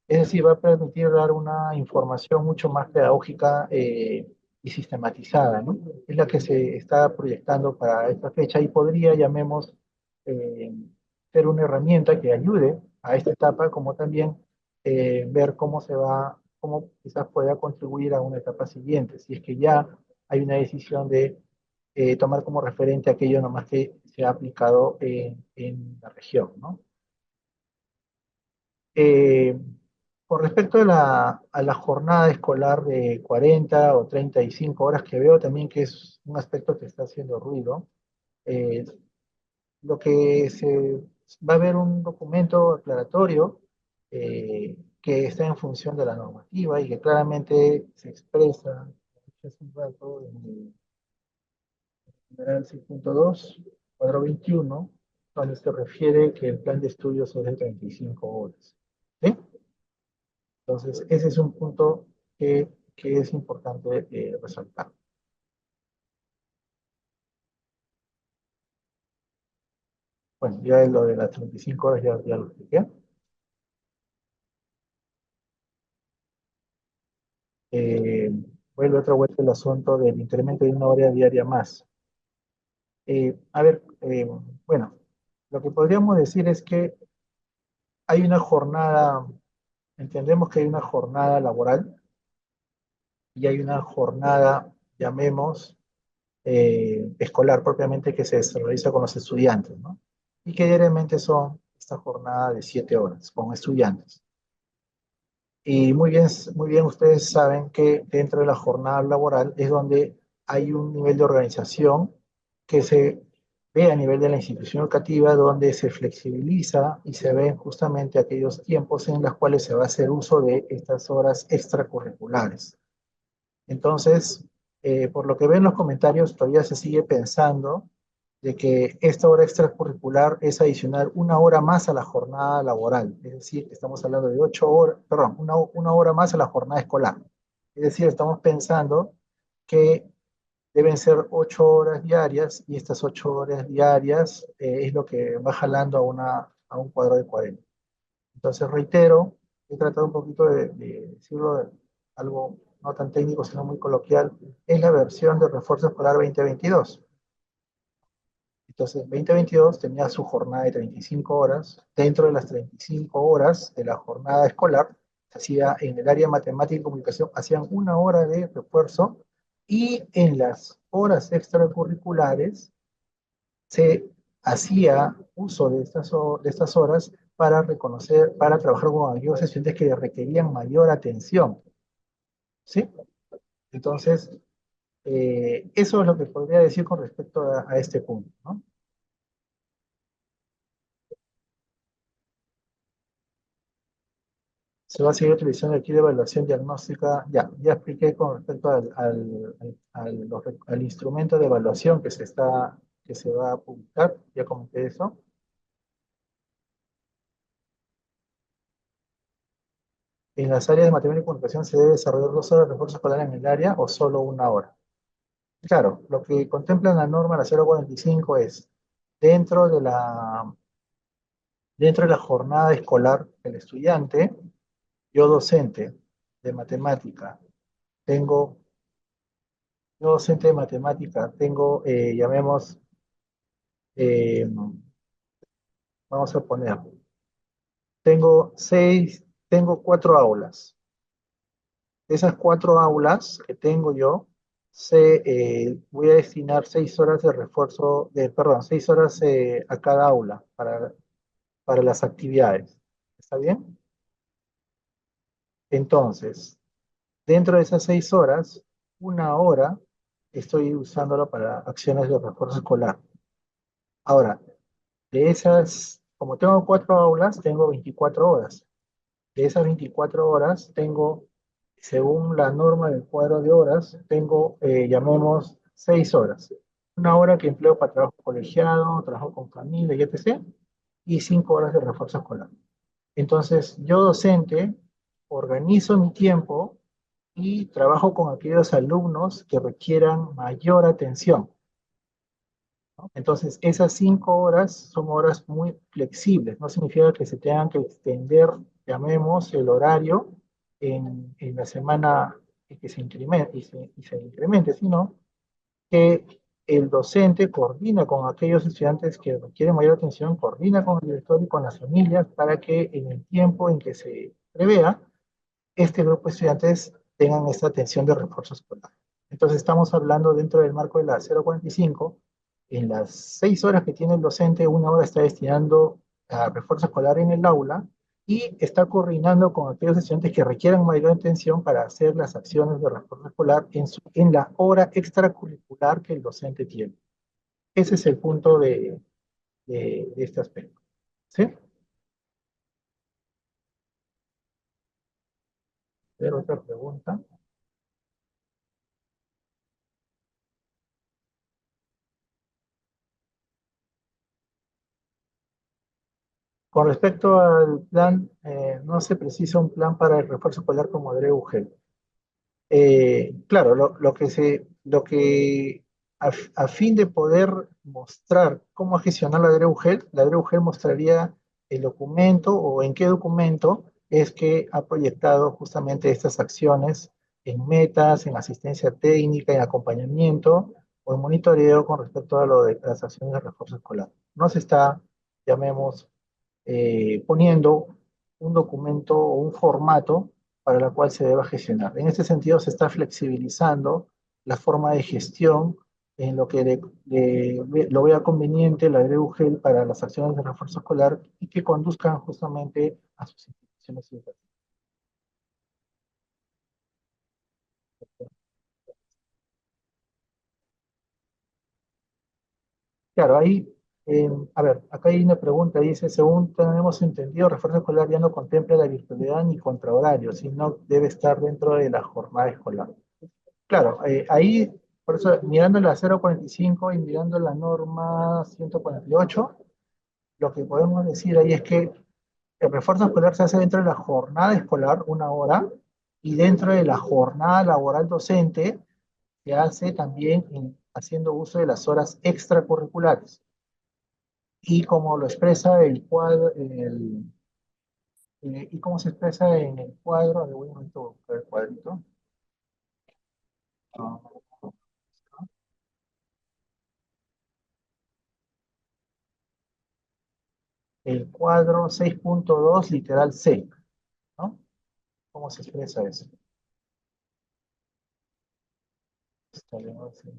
Es decir, va a permitir dar una información mucho más pedagógica y sistematizada, ¿no? Es la que se está proyectando para esta fecha y podría, llamemos, eh, ser una herramienta que ayude a esta etapa, como también ver cómo quizás pueda contribuir a una etapa siguiente, si es que ya hay una decisión de tomar como referente aquello nomás que se ha aplicado en la región, ¿no? Eh, con respecto a la jornada escolar de 40 o 35 horas, que veo también que es un aspecto que está haciendo ruido, eh, lo que va a haber un documento aclaratorio que está en función de la normativa y que claramente se expresa hace un rato en el numeral 6.2, cuadro 21, donde se refiere que el plan de estudios es de 35 horas. ¿Sí? Entonces, ese es un punto que es importante resaltar. Bueno, ya lo de las 35 horas ya lo expliqué. Eh, Vuelve otra vuelta el asunto del incremento de una hora diaria más. A ver, bueno, lo que podríamos decir es que hay una jornada, entendemos que hay una jornada laboral y hay una jornada, llamemos, escolar propiamente que se realiza con los estudiantes, ¿no? Y que diariamente son esta jornada de 7 horas con estudiantes. Y muy bien ustedes saben que dentro de la jornada laboral es donde hay un nivel de organización que se ve a nivel de la institución educativa, donde se flexibiliza y se ven justamente aquellos tiempos en los cuales se va a hacer uso de estas horas extracurriculares. Entonces, por lo que ven los comentarios, todavía se sigue pensando de que esta hora extracurricular es adicional 1 hora más a la jornada laboral. Es decir, estamos hablando de 8 horas, perdón, una hora más a la jornada escolar. Es decir, estamos pensando que deben ser 8 horas diarias y estas 8 horas diarias es lo que va jalando a un cuadro de 40. Entonces, reitero, he tratado un poquito de decirlo algo no tan técnico, sino muy coloquial, es la versión de refuerzo escolar 2022. Entonces, 2022 tenía su jornada de 35 horas. Dentro de las 35 horas de la jornada escolar, se hacía en el área de matemática y comunicación, hacían 1 hora de refuerzo y en las horas extracurriculares se hacía uso de estas horas para reconocer, para trabajar con aquellos estudiantes que requerían mayor atención, ¿sí? Entonces, eso es lo que podría decir con respecto a este punto, ¿no? Se va a seguir utilizando aquí de evaluación diagnóstica. Ya expliqué con respecto al instrumento de evaluación que se va a publicar, ya comenté eso. En las áreas de matemática y comunicación se debe desarrollar 2 horas de refuerzo escolar en el área o solo 1 hora. Claro, lo que contempla la norma, la 045, es dentro de la, dentro de la jornada escolar del estudiante, yo docente de matemática, tengo, yo docente de matemática, tengo, llamemos, eh, vamos a poner, tengo 4 aulas. De esas 4 aulas que tengo yo, voy a destinar 6 horas de refuerzo, perdón, 6 horas a cada aula para las actividades. ¿Está bien? Entonces, dentro de esas 6 horas, 1 hora estoy usándolo para acciones de refuerzo escolar. Ahora, de esas, como tengo 4 aulas, tengo 24 horas. De esas 24 horas, tengo, según la norma del cuadro de horas, tengo, llamemos, 6 horas. 1 hora que empleo para trabajo colegiado, trabajo con familia y etc. Y 5 horas de refuerzo escolar. Entonces, yo docente, organizo mi tiempo y trabajo con aquellos alumnos que requieran mayor atención, ¿no? Entonces, esas 5 horas son horas muy flexibles, no significa que se tengan que extender, llamemos, el horario en la semana y que se incremente, y se incremente, sino que el docente coordina con aquellos estudiantes que requieren mayor atención, coordina con el director y con las familias para que en el tiempo en que se prevea, este grupo de estudiantes tengan esta atención de refuerzo escolar. Entonces estamos hablando dentro del marco de la 045, en las 6 horas que tiene el docente, 1 hora está destinando a refuerzo escolar en el aula y está coordinando con aquellos estudiantes que requieran mayor atención para hacer las acciones de refuerzo escolar en la hora extracurricular que el docente tiene. Ese es el punto de este aspecto. ¿Sí? A ver, otra pregunta. Con respecto al plan, no se precisa un plan para el refuerzo escolar como Adreu Gel. Claro, lo que a fin de poder mostrar cómo gestionar la Adreu Gel mostraría el documento o en qué documento es que ha proyectado justamente estas acciones en metas, en asistencia técnica, en acompañamiento o en monitoreo con respecto a lo de las acciones de refuerzo escolar. No se está, llamemos, poniendo un documento o un formato para la cual se deba gestionar. En este sentido, se está flexibilizando la forma de gestión en lo que lo vea conveniente la DUGEL para las acciones de refuerzo escolar y que conduzcan justamente a sus instituciones educativas. Claro, ahí, a ver, acá hay una pregunta, dice, según tenemos entendido, refuerzo escolar ya no contempla la virtualidad ni contrahorario, sino debe estar dentro de la jornada escolar. Claro, ahí, por eso, mirando la 045 y mirando la norma 148, lo que podemos decir ahí es que el refuerzo escolar se hace dentro de la jornada escolar, una hora, y dentro de la jornada laboral docente se hace también haciendo uso de las horas extracurriculares. Y como lo expresa el cuadro, y cómo se expresa en el cuadro, le voy a buscar el cuadrito. Ah, el cuadro 6.2, literal C, ¿no? ¿Cómo se expresa eso? Está bien, ¿no? Sí.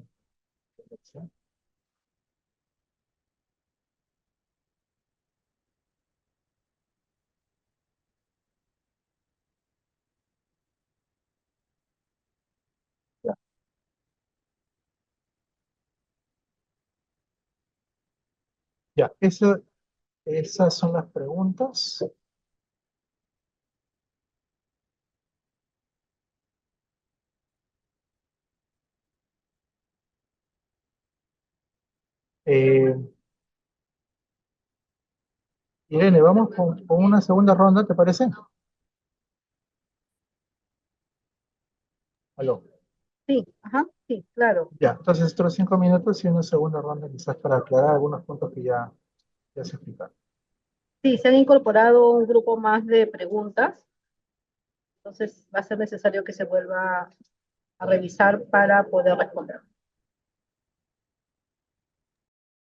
Ya, ya. Esas son las preguntas. Eh, Irene, vamos con una segunda ronda, ¿te parece? Aló. Sí, ajá, sí, claro. Ya, entonces otros 5 minutos y una segunda ronda quizás para aclarar algunos puntos que ya se explicaron. Sí, se han incorporado un grupo más de preguntas, entonces va a ser necesario que se vuelva a revisar para poder responder.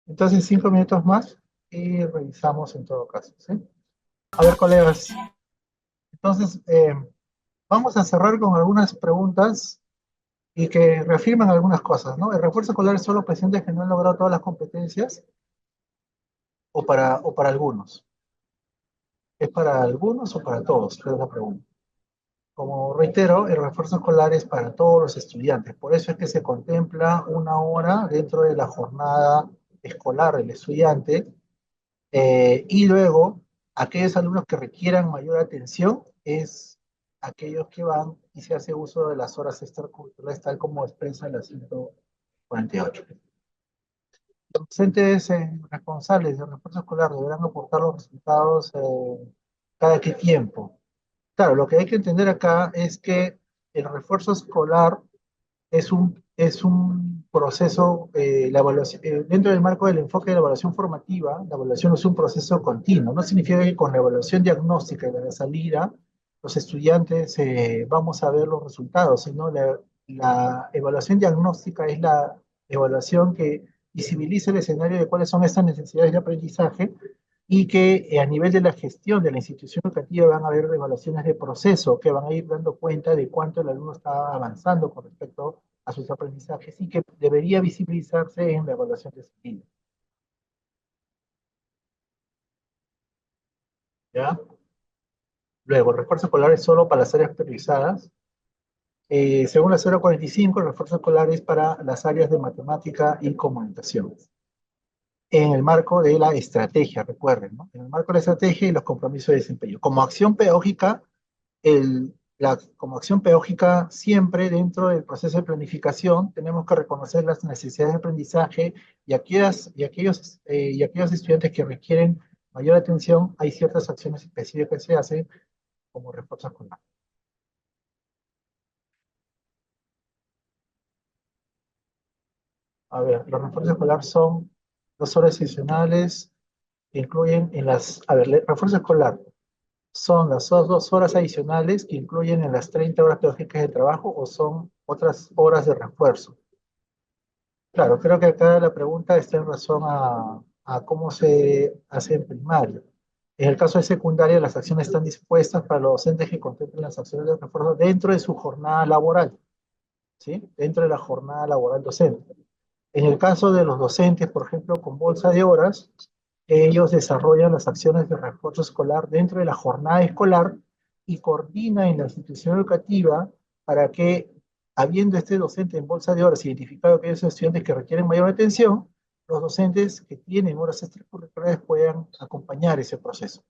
Entonces 5 minutos más y revisamos en todo caso, ¿sí? A ver, colegas, entonces vamos a cerrar con algunas preguntas y que reafirman algunas cosas, ¿no? ¿El refuerzo escolar es solo pacientes que no han logrado todas las competencias o para algunos? ¿Es para algunos o para todos? Esa es la pregunta. Como reitero, el refuerzo escolar es para todos los estudiantes. Por eso es que se contempla una hora dentro de la jornada escolar del estudiante. Y luego, aquellos alumnos que requieran mayor atención es aquellos que van y se hace uso de las horas extracurriculares, tal como expresa la 148. Los docentes responsables del refuerzo escolar deberán aportar los resultados cada qué tiempo. Claro, lo que hay que entender acá es que el refuerzo escolar es un proceso, la evaluación, dentro del marco del enfoque de la evaluación formativa, la evaluación es un proceso continuo. No significa que con la evaluación diagnóstica y la salida, los estudiantes vamos a ver los resultados, sino la evaluación diagnóstica es la evaluación que visibiliza el escenario de cuáles son estas necesidades de aprendizaje y que a nivel de la gestión de la institución educativa van a haber evaluaciones de proceso que van a ir dando cuenta de cuánto el alumno está avanzando con respecto a sus aprendizajes y que debería visibilizarse en la evaluación de sentido. ¿Ya? Luego, el refuerzo escolar es solo para las áreas priorizadas. Según la 045, el refuerzo escolar es para las áreas de matemática y comunicación. En el marco de la estrategia, recuerden, ¿no? En el marco de la estrategia y los compromisos de desempeño. Como acción pedagógica, como acción pedagógica, siempre dentro del proceso de planificación tenemos que reconocer las necesidades de aprendizaje y aquellos estudiantes que requieren mayor atención, hay ciertas acciones específicas que se hacen como refuerzo escolar. A ver, los refuerzos escolar son 2 horas adicionales que incluyen refuerzo escolar son las 2 horas adicionales que incluyen en las 30 horas pedagógicas de trabajo o son otras horas de refuerzo. Claro, creo que acá la pregunta está en razón a cómo se hace en primaria. En el caso de secundaria, las acciones están dispuestas para los docentes que contemplen las acciones de refuerzo dentro de su jornada laboral, ¿sí? Dentro de la jornada laboral docente. En el caso de los docentes, por ejemplo, con bolsa de horas, ellos desarrollan las acciones de refuerzo escolar dentro de la jornada escolar y coordinan en la institución educativa para que, habiendo este docente en bolsa de horas identificado que hay estudiantes que requieren mayor atención, los docentes que tienen horas extracurriculares puedan acompañar ese proceso.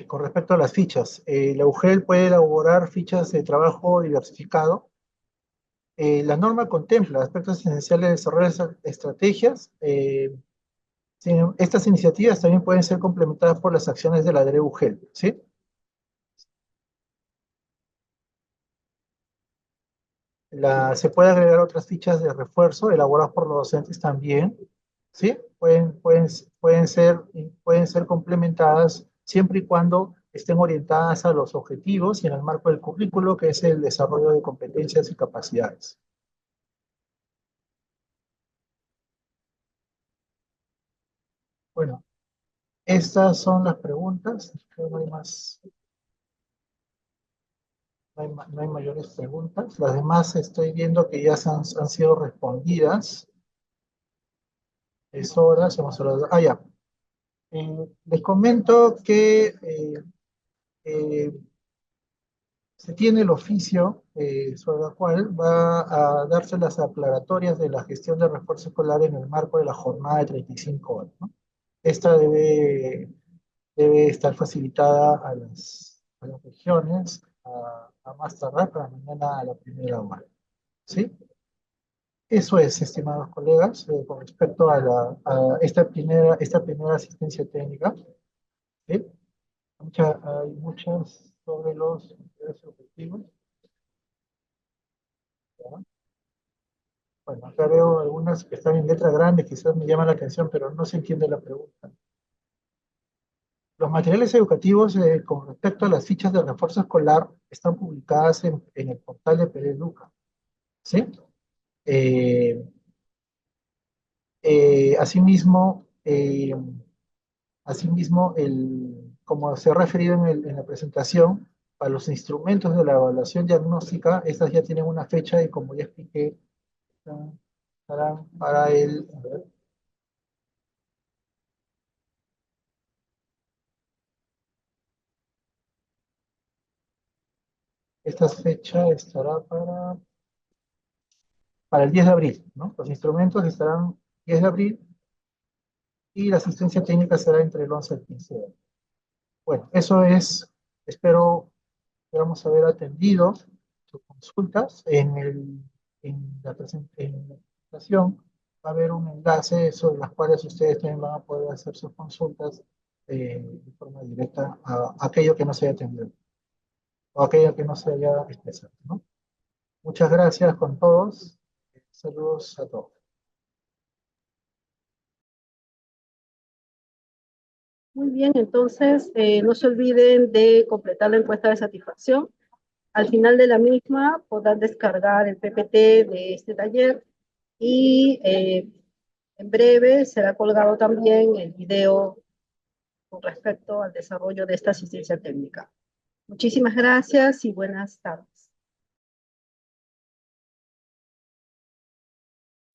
Con respecto a las fichas, la UGEL puede elaborar fichas de trabajo diversificado. La norma contempla aspectos esenciales de desarrollo de estrategias. Estas iniciativas también pueden ser complementadas por las acciones de la DREUGEL, ¿sí? Se puede agregar otras fichas de refuerzo elaboradas por los docentes también, ¿sí? Pueden ser complementadas siempre y cuando estén orientadas a los objetivos y en el marco del currículo, que es el desarrollo de competencias y capacidades. Bueno, estas son las preguntas. Creo que no hay más, no hay mayores preguntas. Las demás estoy viendo que ya han sido respondidas. Es hora, hemos hablado. Ah, ya. Les comento que eh, se tiene el oficio sobre el cual va a darse las aclaratorias de la gestión de refuerzo escolar en el marco de la jornada de 35 horas, ¿no? Esta debe estar facilitada a las regiones a más tardar para mañana a la primera hora. ¿Sí? Eso es, estimados colegas, con respecto a esta primera asistencia técnica. ¿Sí? Hay muchas sobre los intereses objetivos. ¿Ya? Bueno, acá veo algunas que están en letra grande, quizás me llaman la atención, pero no se entiende la pregunta. Los materiales educativos con respecto a las fichas de refuerzo escolar están publicadas en el portal de PereDuca. ¿Sí? Eh, asimismo, como se ha referido en la presentación, para los instrumentos de la evaluación diagnóstica, estas ya tienen una fecha y como ya expliqué, estarán para el... A ver, esta fecha estará para el 10 de abril, ¿no? Los instrumentos estarán 10 de abril y la asistencia técnica será entre el 11 y el 15 de abril. Bueno, eso es, espero que vamos a haber atendido sus consultas. En la presentación va a haber un enlace sobre las cuales ustedes también van a poder hacer sus consultas de forma directa a aquello que no se haya atendido o aquello que no se haya expresado, ¿no? Muchas gracias con todos. Saludos a todos. Muy bien, entonces no se olviden de completar la encuesta de satisfacción. Al final de la misma podrán descargar el PPT de este taller y en breve será colgado también el video con respecto al desarrollo de esta asistencia técnica. Muchísimas gracias y buenas tardes.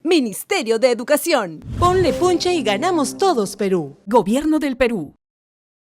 Ministerio de Educación. Ponle punche y ganamos todos Perú. Gobierno del Perú.